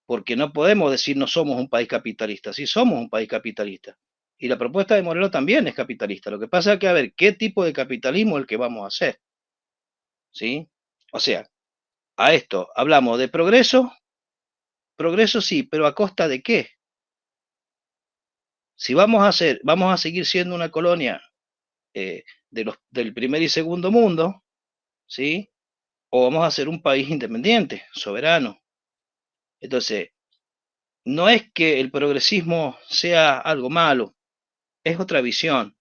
porque no podemos decir no somos un país capitalista, sí somos un país capitalista. Y la propuesta de Moreno también es capitalista. Lo que pasa es que, a ver, ¿qué tipo de capitalismo es el que vamos a hacer? ¿Sí? O sea, a esto hablamos de progreso sí, pero ¿a costa de qué? Si vamos a seguir siendo una colonia del primer y segundo mundo, ¿sí? O vamos a ser un país independiente, soberano. Entonces, no es que el progresismo sea algo malo, es otra visión,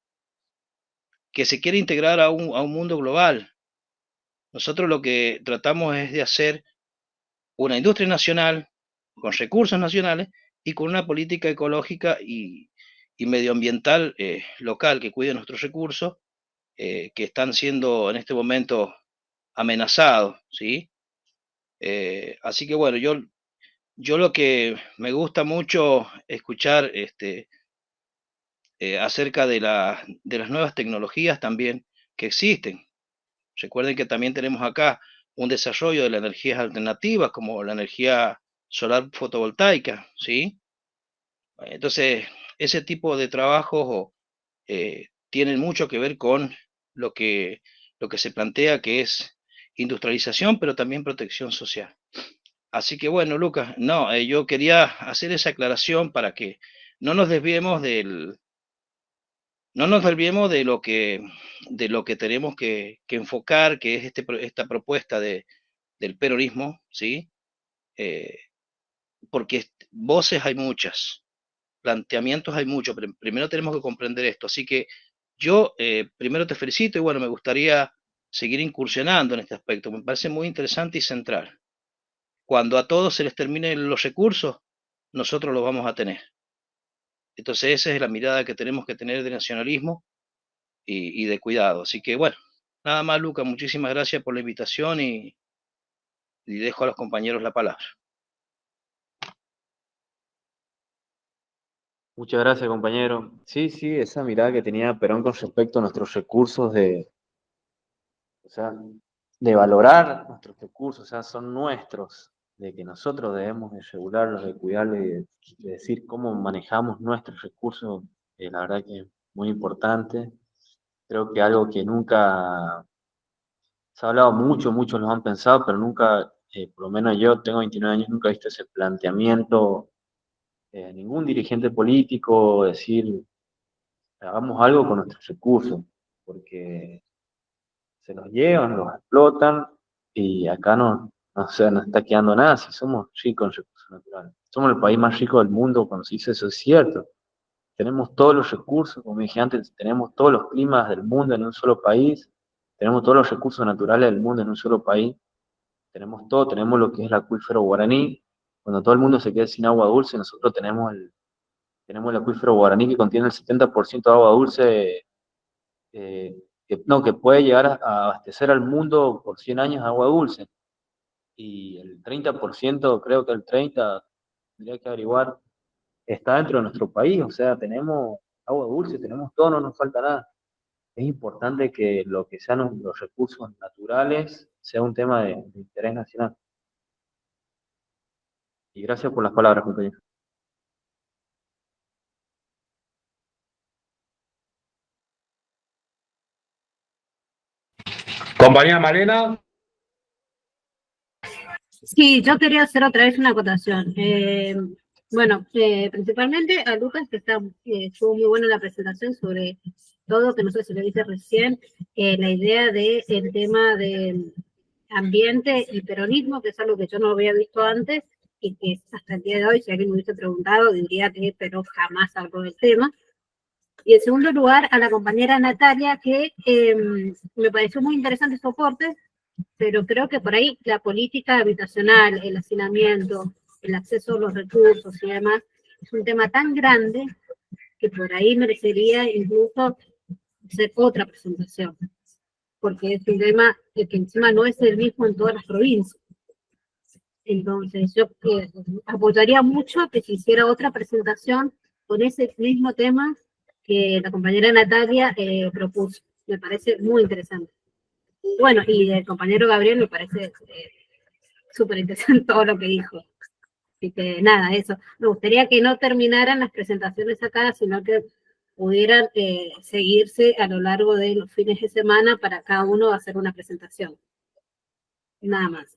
que se quiere integrar a un mundo global. Nosotros lo que tratamos es de hacer una industria nacional, con recursos nacionales y con una política ecológica y medioambiental local que cuide nuestros recursos, que están siendo en este momento amenazados, ¿sí? Así que bueno, yo lo que me gusta mucho escuchar acerca de las nuevas tecnologías también que existen. Recuerden que también tenemos acá un desarrollo de las energías alternativas, como la energía solar fotovoltaica, ¿sí? Entonces, ese tipo de trabajos tienen mucho que ver con lo que se plantea que es industrialización, pero también protección social. Así que bueno, Lucas, no, yo quería hacer esa aclaración para que no nos desviemos de lo que tenemos que enfocar, que es esta propuesta del peronismo, ¿sí? Porque voces hay muchas, planteamientos hay muchos, pero primero tenemos que comprender esto. Así que yo primero te felicito y bueno, me gustaría seguir incursionando en este aspecto. Me parece muy interesante y central. Cuando a todos se les terminen los recursos, nosotros los vamos a tener. Entonces esa es la mirada que tenemos que tener de nacionalismo y de cuidado. Así que bueno, nada más, Luca, muchísimas gracias por la invitación y dejo a los compañeros la palabra. Muchas gracias, compañero. Sí, sí, esa mirada que tenía Perón con respecto a nuestros recursos o sea, de valorar nuestros recursos, o sea, son nuestros, de que nosotros debemos de regularlos, de cuidarlos y de decir cómo manejamos nuestros recursos, la verdad que es muy importante. Creo que algo que nunca se ha hablado mucho, muchos lo han pensado, pero nunca, por lo menos yo tengo 29 años, nunca he visto ese planteamiento, ningún dirigente político decir, hagamos algo con nuestros recursos, porque se los llevan, los explotan y acá no está quedando nada si somos ricos en recursos naturales. Somos el país más rico del mundo cuando se dice eso, es cierto. Tenemos todos los recursos, como dije antes, tenemos todos los climas del mundo en un solo país. tenemos todos los recursos naturales del mundo en un solo país, tenemos todo, tenemos lo que es el acuífero guaraní. Cuando todo el mundo se quede sin agua dulce, nosotros tenemos el acuífero guaraní que contiene el 70% de agua dulce, que puede llegar a abastecer al mundo por 100 años de agua dulce. Y el 30%, creo que el 30%, tendría que averiguar, está dentro de nuestro país. O sea, tenemos agua dulce, tenemos todo, no nos falta nada. Es importante que lo que sean los recursos naturales sea un tema de interés nacional. Y gracias por las palabras, compañero. Compañera Malena. Sí, yo quería hacer otra vez una acotación. Bueno, principalmente a Lucas, que estuvo muy bueno en la presentación sobre todo, que no sé si lo dije recién, la idea del tema de ambiente y peronismo, que es algo que yo no había visto antes y que hasta el día de hoy, si alguien me hubiese preguntado, diría que pero jamás habló del tema. Y en segundo lugar, a la compañera Natalia, que me pareció muy interesante su aporte, pero creo que por ahí la política habitacional, el hacinamiento, el acceso a los recursos y demás, es un tema tan grande que por ahí merecería incluso hacer otra presentación, porque es un tema que encima no es el mismo en todas las provincias. Entonces yo apoyaría mucho que se hiciera otra presentación con ese mismo tema que la compañera Natalia propuso. Me parece muy interesante. Bueno, y el compañero Gabriel me parece súper interesante todo lo que dijo. Así que nada, eso. Me gustaría que no terminaran las presentaciones acá, sino que pudieran seguirse a lo largo de los fines de semana para cada uno hacer una presentación. Nada más.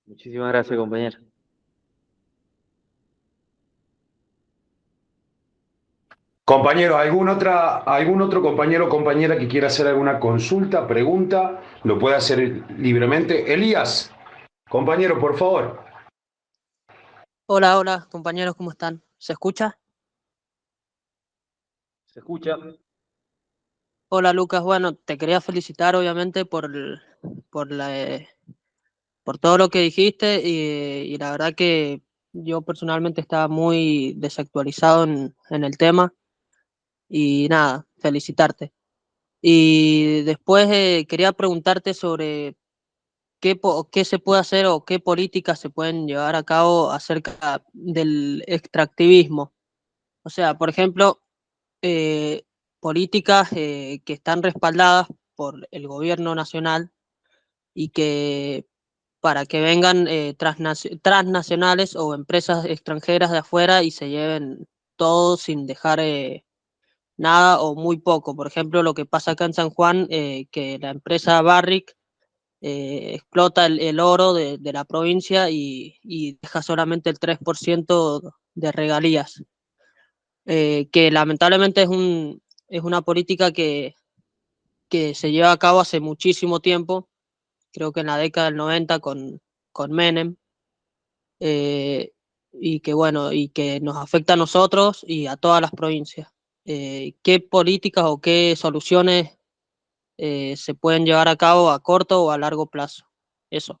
Muchísimas gracias, compañero. Compañero, ¿algún otro compañero o compañera que quiera hacer alguna consulta, pregunta? Lo puede hacer libremente. Elías, compañero, por favor. Hola, hola, compañeros, ¿cómo están? ¿Se escucha? ¿Se escucha? Hola, Lucas. Bueno, te quería felicitar, obviamente, por todo lo que dijiste y la verdad que yo personalmente estaba muy desactualizado en el tema y nada, felicitarte. Y después quería preguntarte sobre qué se puede hacer o qué políticas se pueden llevar a cabo acerca del extractivismo. O sea, por ejemplo, eh, políticas que están respaldadas por el gobierno nacional y que para que vengan transnacionales o empresas extranjeras de afuera y se lleven todo sin dejar nada o muy poco. Por ejemplo, lo que pasa acá en San Juan, que la empresa Barrick explota el oro de la provincia y deja solamente el 3% de regalías. Que lamentablemente es una política que se lleva a cabo hace muchísimo tiempo, creo que en la década del 90 con Menem, y que bueno, y que nos afecta a nosotros y a todas las provincias. ¿Qué políticas o qué soluciones se pueden llevar a cabo a corto o a largo plazo? Eso.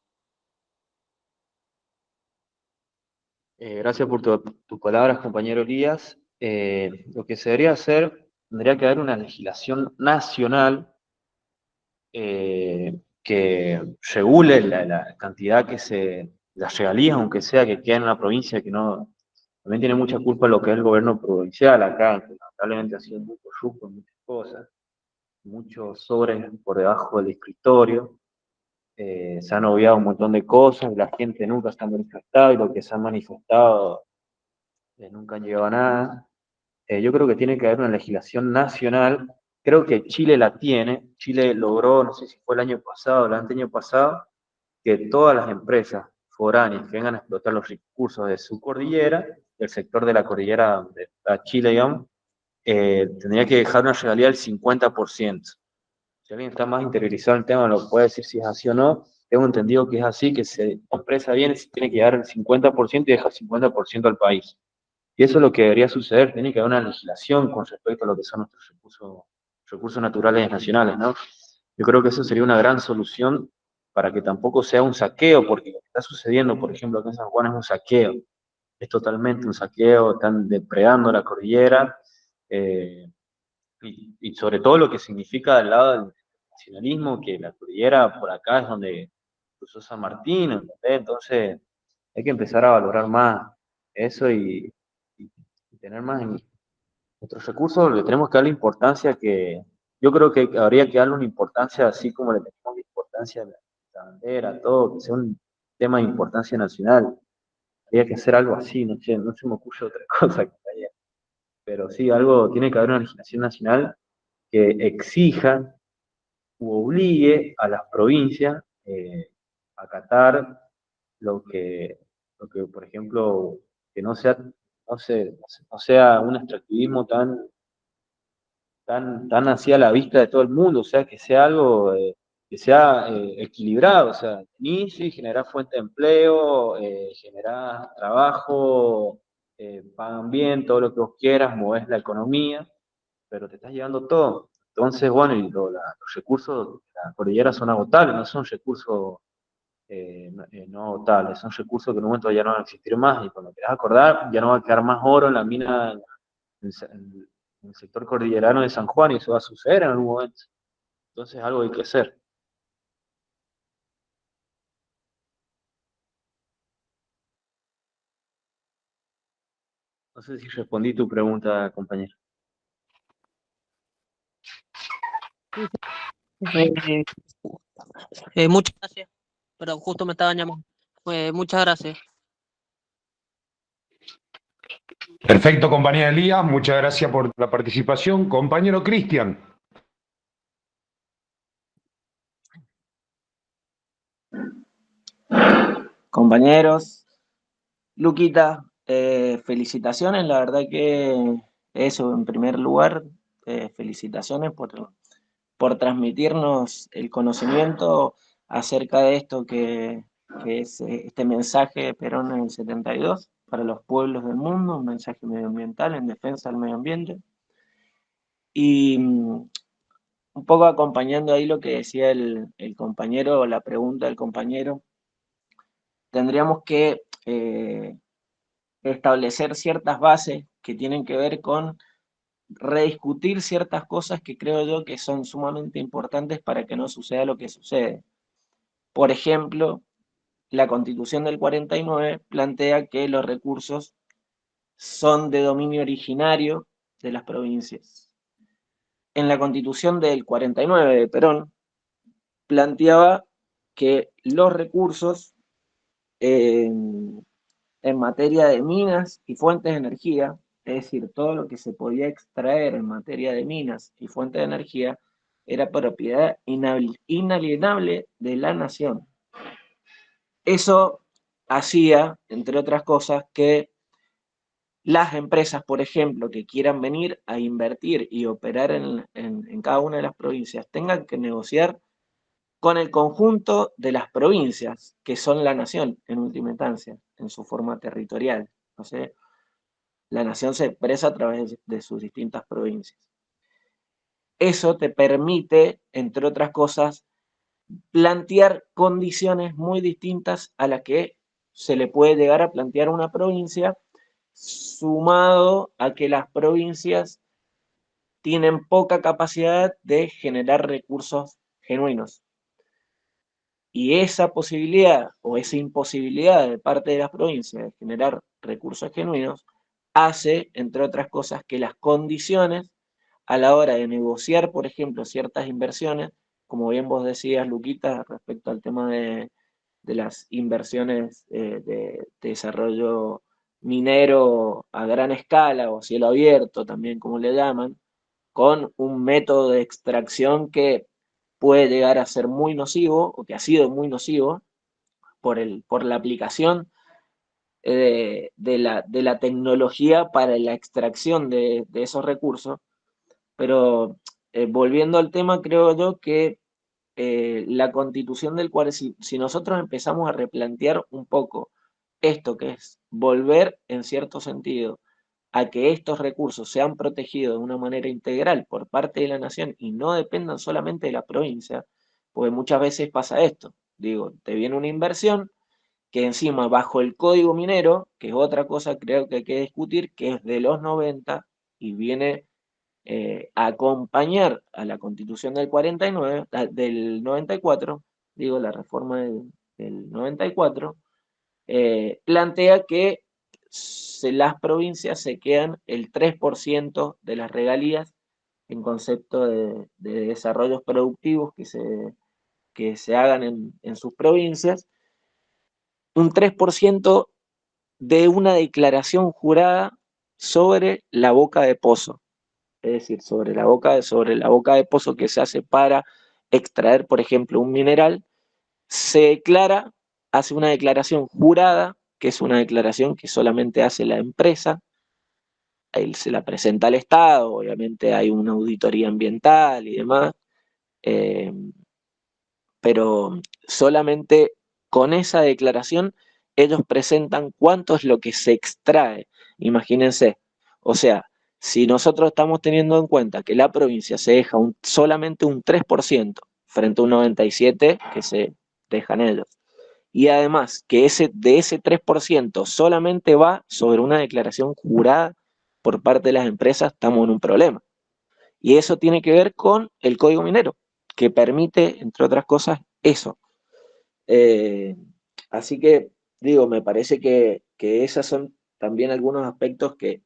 Gracias por tus palabras, compañero Elías. Lo que se debería hacer, tendría que haber una legislación nacional que regule la cantidad las regalías, aunque sea que quede en una provincia que no, también tiene mucha culpa lo que es el gobierno provincial acá, que lamentablemente ha sido muy corrupto en muchas cosas, muchos sobres por debajo del escritorio. Se han obviado un montón de cosas, la gente nunca se ha manifestado y lo que se ha manifestado nunca han llegado a nada. Yo creo que tiene que haber una legislación nacional. Creo que Chile la tiene. Chile logró, no sé si fue el año pasado o el año pasado, que todas las empresas foráneas que vengan a explotar los recursos de su cordillera, del sector de la cordillera donde está Chile, digamos, tendría que dejar una regalía del 50%. Si alguien está más interiorizado en el tema, lo puede decir si es así o no. Tengo entendido que es así, que si la empresa viene, se tiene que dar el 50% y deja el 50% al país. Y eso es lo que debería suceder, tiene que haber una legislación con respecto a lo que son nuestros recursos naturales nacionales, ¿no? Yo creo que eso sería una gran solución para que tampoco sea un saqueo, porque lo que está sucediendo, por ejemplo, acá en San Juan es un saqueo, es totalmente un saqueo, están depredando la cordillera, y sobre todo lo que significa del lado del nacionalismo, que la cordillera por acá es donde cruzó San Martín, ¿entendés? Entonces hay que empezar a valorar más eso y tener más en nuestros recursos, le tenemos que dar la importancia que, yo creo que habría que darle una importancia así como le tenemos la importancia a la bandera, todo, que sea un tema de importancia nacional. Habría que hacer algo así, no sé, no se me ocurre otra cosa que haya. Pero sí, algo, tiene que haber una legislación nacional que exija u obligue a las provincias a acatar lo que, por ejemplo, que no sea, no sea un extractivismo tan así a la vista de todo el mundo, o sea, que sea algo que sea equilibrado, o sea, ni sí, generar fuente de empleo, generar trabajo, pagan bien, todo lo que vos quieras, movés la economía, pero te estás llevando todo. Entonces, bueno, y los recursos de la cordillera son agotables, no son recursos no agotables, son recursos que en un momento ya no van a existir más, y cuando quieras acordar, ya no va a quedar más oro en la mina, en el sector cordillerano de San Juan, y eso va a suceder en algún momento. Entonces, algo hay que hacer. No sé si respondí tu pregunta, compañero. Muchas gracias, pero justo me estaban llamando. Muchas gracias. Perfecto, compañera Elías, muchas gracias por la participación. Compañero Cristian. Compañeros, Luquita, felicitaciones, la verdad que eso, en primer lugar, felicitaciones por transmitirnos el conocimiento acerca de esto que es este mensaje de Perón en el 72 para los pueblos del mundo, un mensaje medioambiental en defensa del medio ambiente. Y un poco acompañando ahí lo que decía el compañero, o la pregunta del compañero, tendríamos que establecer ciertas bases que tienen que ver con rediscutir ciertas cosas que creo yo que son sumamente importantes para que no suceda lo que sucede. Por ejemplo, la Constitución del 49 plantea que los recursos son de dominio originario de las provincias. En la Constitución del 49 de Perón planteaba que los recursos en materia de minas y fuentes de energía, es decir, todo lo que se podía extraer en materia de minas y fuentes de energía, era propiedad inalienable de la nación. Eso hacía, entre otras cosas, que las empresas, por ejemplo, que quieran venir a invertir y operar en cada una de las provincias, tengan que negociar con el conjunto de las provincias, que son la nación, en última instancia, en su forma territorial. ¿No sé? La nación se expresa a través de sus distintas provincias. Eso te permite, entre otras cosas, plantear condiciones muy distintas a las que se le puede llegar a plantear a una provincia, sumado a que las provincias tienen poca capacidad de generar recursos genuinos. Y esa posibilidad o esa imposibilidad de parte de las provincias de generar recursos genuinos hace, entre otras cosas, que las condiciones a la hora de negociar, por ejemplo, ciertas inversiones, como bien vos decías, Luquita, respecto al tema de las inversiones de desarrollo minero a gran escala o cielo abierto, también como le llaman, con un método de extracción que puede llegar a ser muy nocivo, o que ha sido muy nocivo, por la aplicación de la tecnología para la extracción de esos recursos. Pero volviendo al tema, creo yo que la Constitución del 40, si nosotros empezamos a replantear un poco esto que es volver, en cierto sentido, a que estos recursos sean protegidos de una manera integral por parte de la nación y no dependan solamente de la provincia, porque muchas veces pasa esto. Digo, te viene una inversión que encima bajo el código minero, que es otra cosa creo que hay que discutir, que es de los 90 y viene a acompañar a la Constitución del 49, del 94, digo, la reforma del 94, plantea que las provincias se quedan el 3% de las regalías en concepto de desarrollos productivos que se hagan en sus provincias, un 3% de una declaración jurada sobre la boca de pozo, es decir, sobre la boca de pozo que se hace para extraer, por ejemplo, un mineral, se declara, hace una declaración jurada, que es una declaración que solamente hace la empresa, él se la presenta al Estado, obviamente hay una auditoría ambiental y demás, eh, pero solamente con esa declaración ellos presentan cuánto es lo que se extrae. Imagínense, o sea, si nosotros estamos teniendo en cuenta que la provincia se deja solamente un 3% frente a un 97% que se dejan ellos, y además que de ese 3% solamente va sobre una declaración jurada por parte de las empresas, estamos en un problema. Y eso tiene que ver con el Código Minero, que permite, entre otras cosas, eso. Eh, Así que, digo, me parece que esos son también algunos aspectos que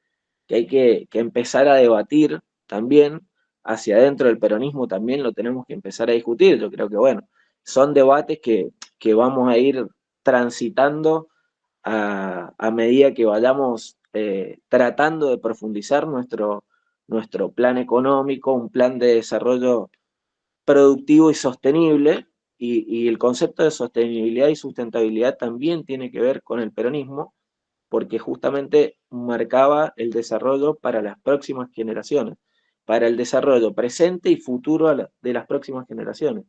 hay que empezar a debatir también hacia adentro del peronismo, también lo tenemos que empezar a discutir. Yo creo que, bueno, son debates que vamos a ir transitando a medida que vayamos tratando de profundizar nuestro plan económico, un plan de desarrollo productivo y sostenible, y el concepto de sostenibilidad y sustentabilidad también tiene que ver con el peronismo, porque justamente marcaba el desarrollo para las próximas generaciones, para el desarrollo presente y futuro de las próximas generaciones.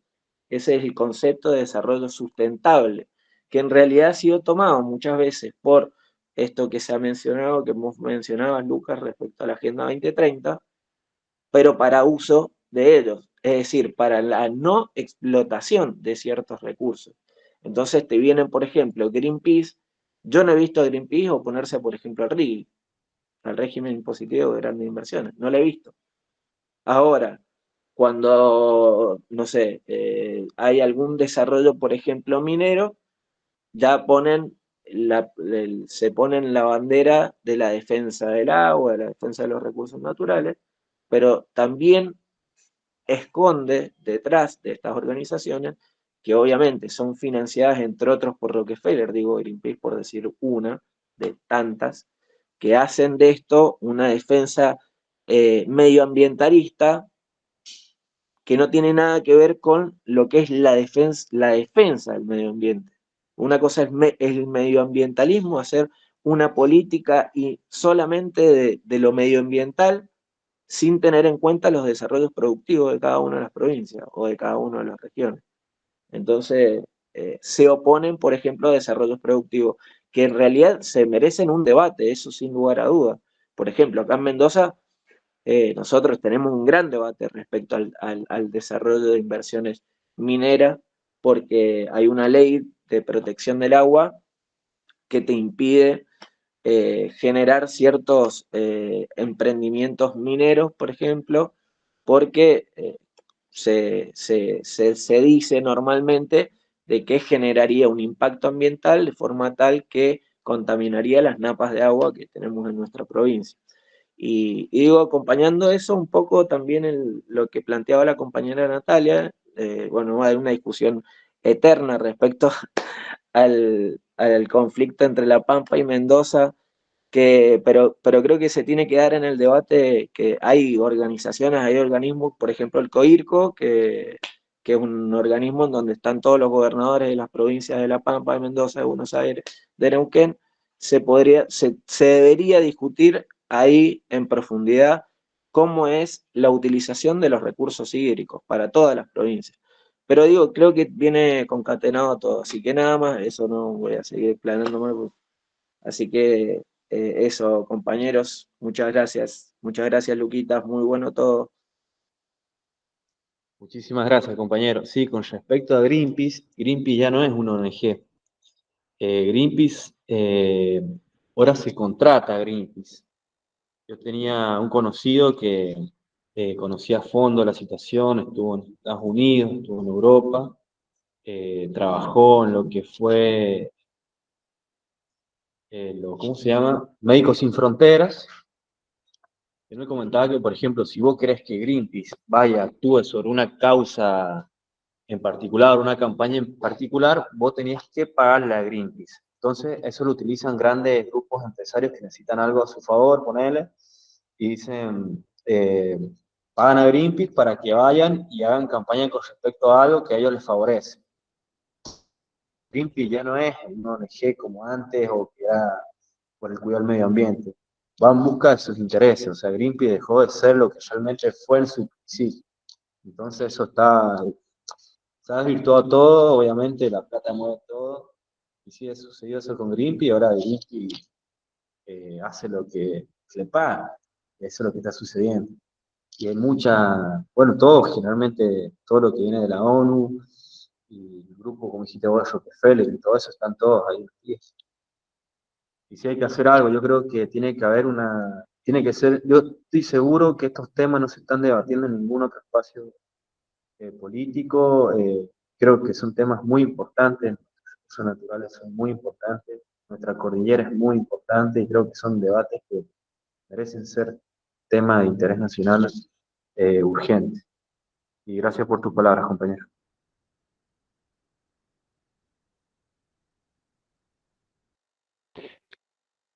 Ese es el concepto de desarrollo sustentable, que en realidad ha sido tomado muchas veces por esto que se ha mencionado, que hemos mencionado Lucas respecto a la Agenda 2030, pero para uso de ellos, es decir, para la no explotación de ciertos recursos. Entonces te vienen, por ejemplo, Greenpeace. Yo no he visto a Greenpeace oponerse, por ejemplo, al RIGI, al régimen impositivo de grandes inversiones. No lo he visto. Ahora, cuando, no sé, hay algún desarrollo, por ejemplo, minero, ya se ponen la bandera de la defensa del agua, de la defensa de los recursos naturales, pero también esconde detrás de estas organizaciones, que obviamente son financiadas entre otros por Rockefeller, digo Greenpeace por decir una de tantas, que hacen de esto una defensa medioambientalista que no tiene nada que ver con lo que es la defensa del medio ambiente. Una cosa es el medioambientalismo, hacer una política y solamente de lo medioambiental, sin tener en cuenta los desarrollos productivos de cada una de las provincias o de cada una de las regiones. Entonces, se oponen, por ejemplo, a desarrollos productivos que en realidad se merecen un debate, eso sin lugar a dudas. Por ejemplo, acá en Mendoza, nosotros tenemos un gran debate respecto al desarrollo de inversiones mineras, porque hay una ley de protección del agua que te impide generar ciertos emprendimientos mineros, por ejemplo, porque se dice normalmente de que generaría un impacto ambiental de forma tal que contaminaría las napas de agua que tenemos en nuestra provincia. Y digo, acompañando eso un poco también lo que planteaba la compañera Natalia, bueno, va a haber una discusión eterna respecto al conflicto entre La Pampa y Mendoza, pero creo que se tiene que dar en el debate que hay organizaciones, hay organismos, por ejemplo el COIRCO, que es un organismo en donde están todos los gobernadores de las provincias de La Pampa, de Mendoza, de Buenos Aires, de Neuquén. Se debería discutir ahí en profundidad cómo es la utilización de los recursos hídricos para todas las provincias. Pero digo, creo que viene concatenado todo, así que nada más, eso no voy a seguir planeando más. Así que Eso, compañeros, muchas gracias. Muchas gracias, Luquitas, muy bueno todo. Muchísimas gracias, compañero. Sí, con respecto a Greenpeace, Greenpeace ya no es una ONG. Greenpeace ahora se contrata a Greenpeace. Yo tenía un conocido que conocía a fondo la situación, estuvo en Estados Unidos, estuvo en Europa, trabajó en lo que fue, ¿cómo se llama? Médicos Sin Fronteras. Él me comentaba que, por ejemplo, si vos querés que Greenpeace vaya, actúe sobre una causa en particular, una campaña en particular, vos tenías que pagarle a Greenpeace. Entonces, eso lo utilizan grandes grupos empresarios que necesitan algo a su favor, ponele, y dicen, pagan a Greenpeace para que vayan y hagan campaña con respecto a algo que a ellos les favorece. Greenpeace ya no es una ONG como antes o que era por el cuidado del medio ambiente. Va en busca de sus intereses. O sea, Greenpeace dejó de ser lo que realmente fue en su principio. Entonces eso se ha desvirtuado todo, obviamente la plata mueve todo. Y sí, ha sucedido eso con Greenpeace, ahora Greenpeace hace lo que le paga. Eso es lo que está sucediendo. Y hay bueno, todo, generalmente, todo lo que viene de la ONU, y el grupo, como dijiste vos, Rockefeller y todo eso, están todos ahí metidos. Y si hay que hacer algo, yo creo que tiene que haber tiene que ser, yo estoy seguro que estos temas no se están debatiendo en ningún otro espacio político, creo que son temas muy importantes, los recursos naturales son muy importantes, nuestra cordillera es muy importante y creo que son debates que merecen ser tema de interés nacional urgente. Y gracias por tus palabras, compañero.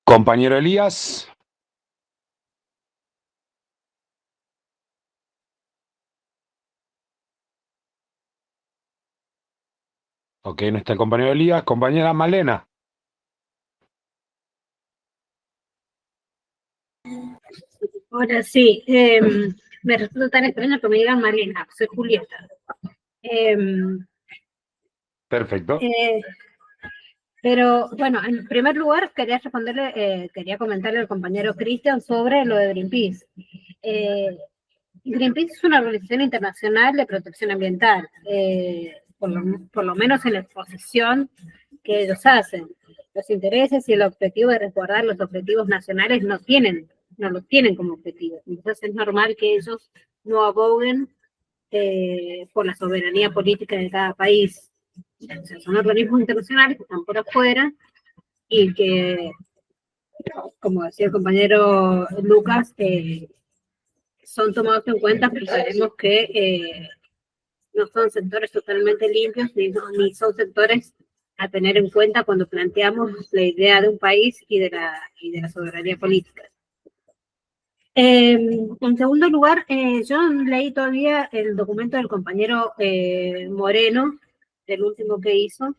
Compañero Elías. Ok, no está el compañero Elías. Compañera Malena. Ahora sí, me resulta tan extraño que me digan Malena, soy Julieta. Perfecto. Pero bueno, en primer lugar quería comentarle al compañero Cristian sobre lo de Greenpeace. Greenpeace es una organización internacional de protección ambiental, por lo menos en la exposición que ellos hacen. Los intereses y el objetivo de resguardar los objetivos nacionales no los tienen como objetivo. Entonces es normal que ellos no aboguen por la soberanía política de cada país. O sea, son organismos internacionales que están por afuera y que, como decía el compañero Lucas, son tomados en cuenta, pero sabemos que no son sectores totalmente limpios, ni son sectores a tener en cuenta cuando planteamos la idea de un país y de la soberanía política. En segundo lugar, yo leí todavía el documento del compañero Moreno, del último que hizo.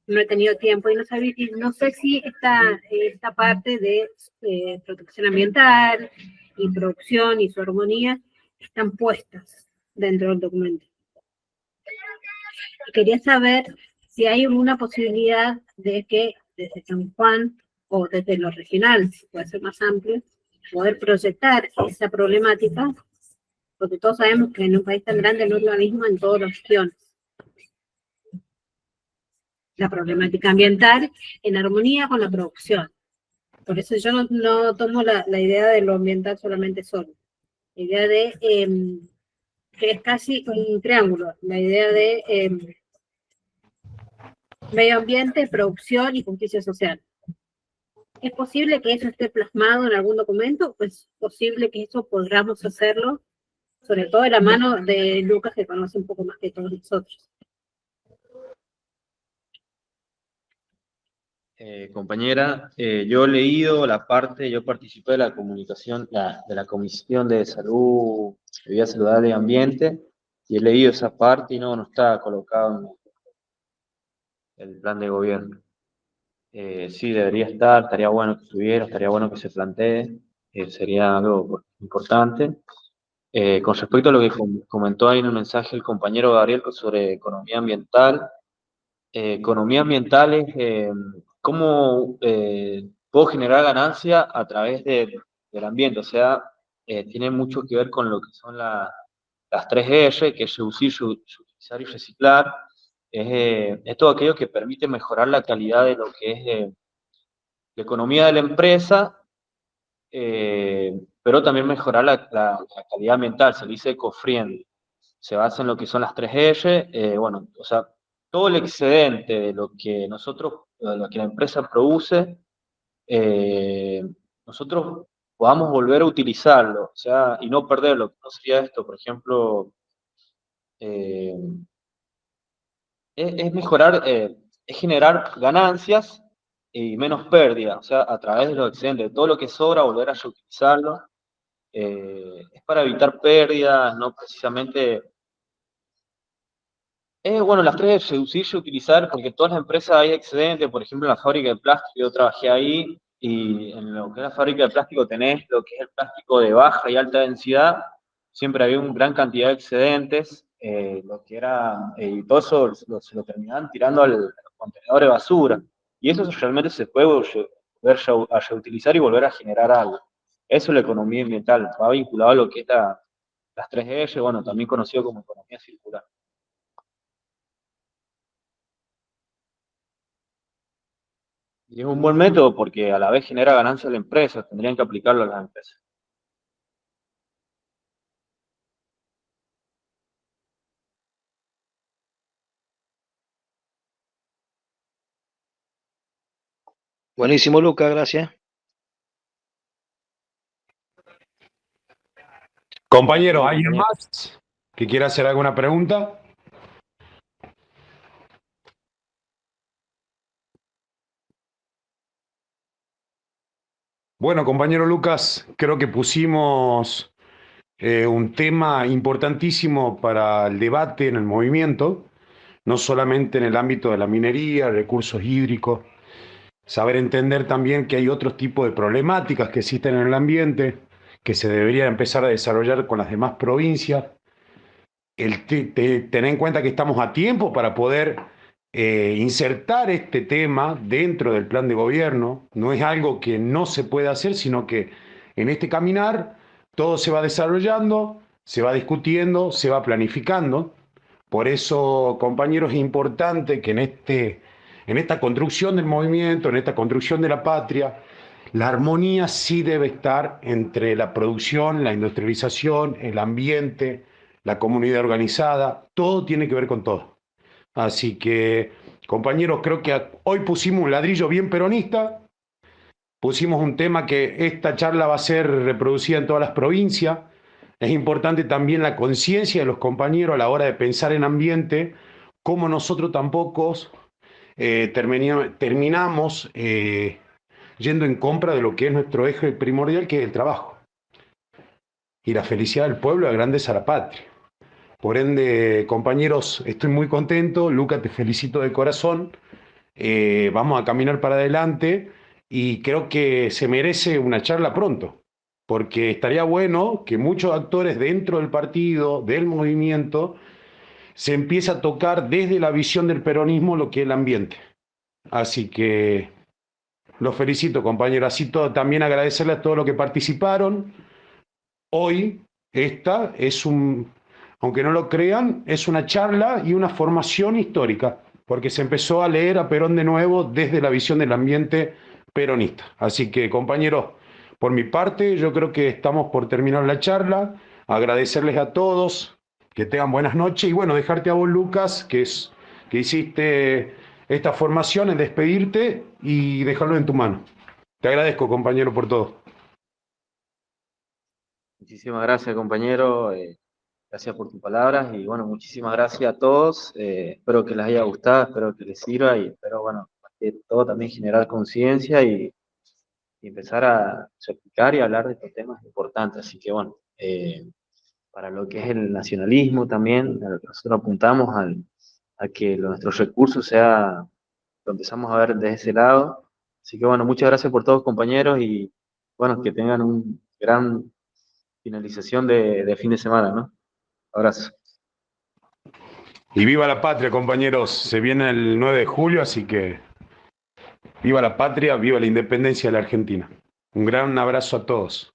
No he tenido tiempo y no sé si esta parte de protección ambiental y producción y su armonía están puestas dentro del documento. Quería saber si hay alguna posibilidad de que desde San Juan o desde lo regional, si puede ser más amplio, poder proyectar esa problemática, porque todos sabemos que en un país tan grande no es lo mismo en todas las regiones. La problemática ambiental en armonía con la producción. Por eso yo no tomo la idea de lo ambiental solamente solo. La idea de que es casi un triángulo. La idea de medio ambiente, producción y justicia social. ¿Es posible que eso esté plasmado en algún documento? ¿Es posible que eso podamos hacerlo? Sobre todo de la mano de Lucas, que conoce un poco más que todos nosotros. Compañera, yo he leído yo participé de la comunicación, de la Comisión de Salud, de Vida Saludable y Ambiente, y he leído esa parte y no está colocado en el plan de gobierno. Sí, debería estar, estaría bueno que estuviera, estaría bueno que se plantee, sería algo importante. Con respecto a lo que comentó ahí en el mensaje el compañero Gabriel sobre economía ambiental es cómo puedo generar ganancia a través del ambiente, o sea, tiene mucho que ver con lo que son las 3R, que es reducir, reutilizar y reciclar. Es todo aquello que permite mejorar la calidad de lo que es la economía de la empresa, pero también mejorar la calidad ambiental, se le dice eco-friendly. Se basa en lo que son las 3R, bueno, o sea, todo el excedente de lo que lo que la empresa produce, nosotros podamos volver a utilizarlo, o sea, y no perderlo. ¿No sería esto? Por ejemplo, eh, es mejorar, es generar ganancias y menos pérdidas, o sea, a través de los excedentes, todo lo que sobra, volver a reutilizarlo, es para evitar pérdidas, no precisamente. Bueno, las 3 es reducir y utilizar, porque en todas las empresas hay excedentes, por ejemplo, en la fábrica de plástico, yo trabajé ahí, y en lo que es la fábrica de plástico tenés lo que es el plástico de baja y alta densidad, siempre había una gran cantidad de excedentes, lo que era, y todo eso se lo terminaban tirando al contenedor de basura, y eso realmente se puede volver a reutilizar y volver a generar algo. Eso es la economía ambiental, va vinculado a lo que es las 3R, bueno, también conocido como economía circular. Y es un buen método porque a la vez genera ganancias a la empresa, tendrían que aplicarlo a las empresas. Buenísimo, Luca, gracias. Compañero, ¿alguien más que quiera hacer alguna pregunta? Bueno, compañero Lucas, creo que pusimos un tema importantísimo para el debate en el movimiento, no solamente en el ámbito de la minería, recursos hídricos, saber entender también que hay otros tipos de problemáticas que existen en el ambiente, que se deberían empezar a desarrollar con las demás provincias. Tener en cuenta que estamos a tiempo para poder insertar este tema dentro del plan de gobierno. No es algo que no se puede hacer, sino que en este caminar todo se va desarrollando, se va discutiendo, se va planificando. Por eso, compañeros, es importante que en esta construcción del movimiento, en esta construcción de la patria, la armonía sí debe estar entre la producción, la industrialización, el ambiente, la comunidad organizada, todo tiene que ver con todo. Así que, compañeros, creo que hoy pusimos un ladrillo bien peronista, pusimos un tema que esta charla va a ser reproducida en todas las provincias. Es importante también la conciencia de los compañeros a la hora de pensar en ambiente, como nosotros tampoco terminamos yendo en compra de lo que es nuestro eje primordial, que es el trabajo. Y la felicidad del pueblo, la grandeza de la patria. Por ende, compañeros, estoy muy contento. Luca, te felicito de corazón. Vamos a caminar para adelante y creo que se merece una charla pronto, porque estaría bueno que muchos actores dentro del partido, del movimiento, se empiece a tocar desde la visión del peronismo lo que es el ambiente. Así que los felicito, compañeros. Así todo, también agradecerles a todos los que participaron. Hoy, esta es aunque no lo crean, es una charla y una formación histórica, porque se empezó a leer a Perón de nuevo desde la visión del ambiente peronista. Así que, compañeros, por mi parte, yo creo que estamos por terminar la charla. Agradecerles a todos, que tengan buenas noches y bueno, dejarte a vos, Lucas, que hiciste esta formación, en despedirte y dejarlo en tu mano. Te agradezco, compañero, por todo. Muchísimas gracias, compañero. Gracias por tus palabras y bueno, muchísimas gracias a todos. Espero que les haya gustado, espero que les sirva y espero, bueno, que todo también generar conciencia y empezar a explicar y hablar de estos temas importantes. Así que bueno, para lo que es el nacionalismo también, a lo que nosotros apuntamos a que nuestros recursos lo empezamos a ver desde ese lado. Así que bueno, muchas gracias por todos, compañeros, y bueno, que tengan un gran finalización de fin de semana, ¿no? Abrazo. Y viva la patria, compañeros. Se viene el 9 de julio, así que Viva la patria, viva la independencia de la Argentina. Un gran abrazo a todos.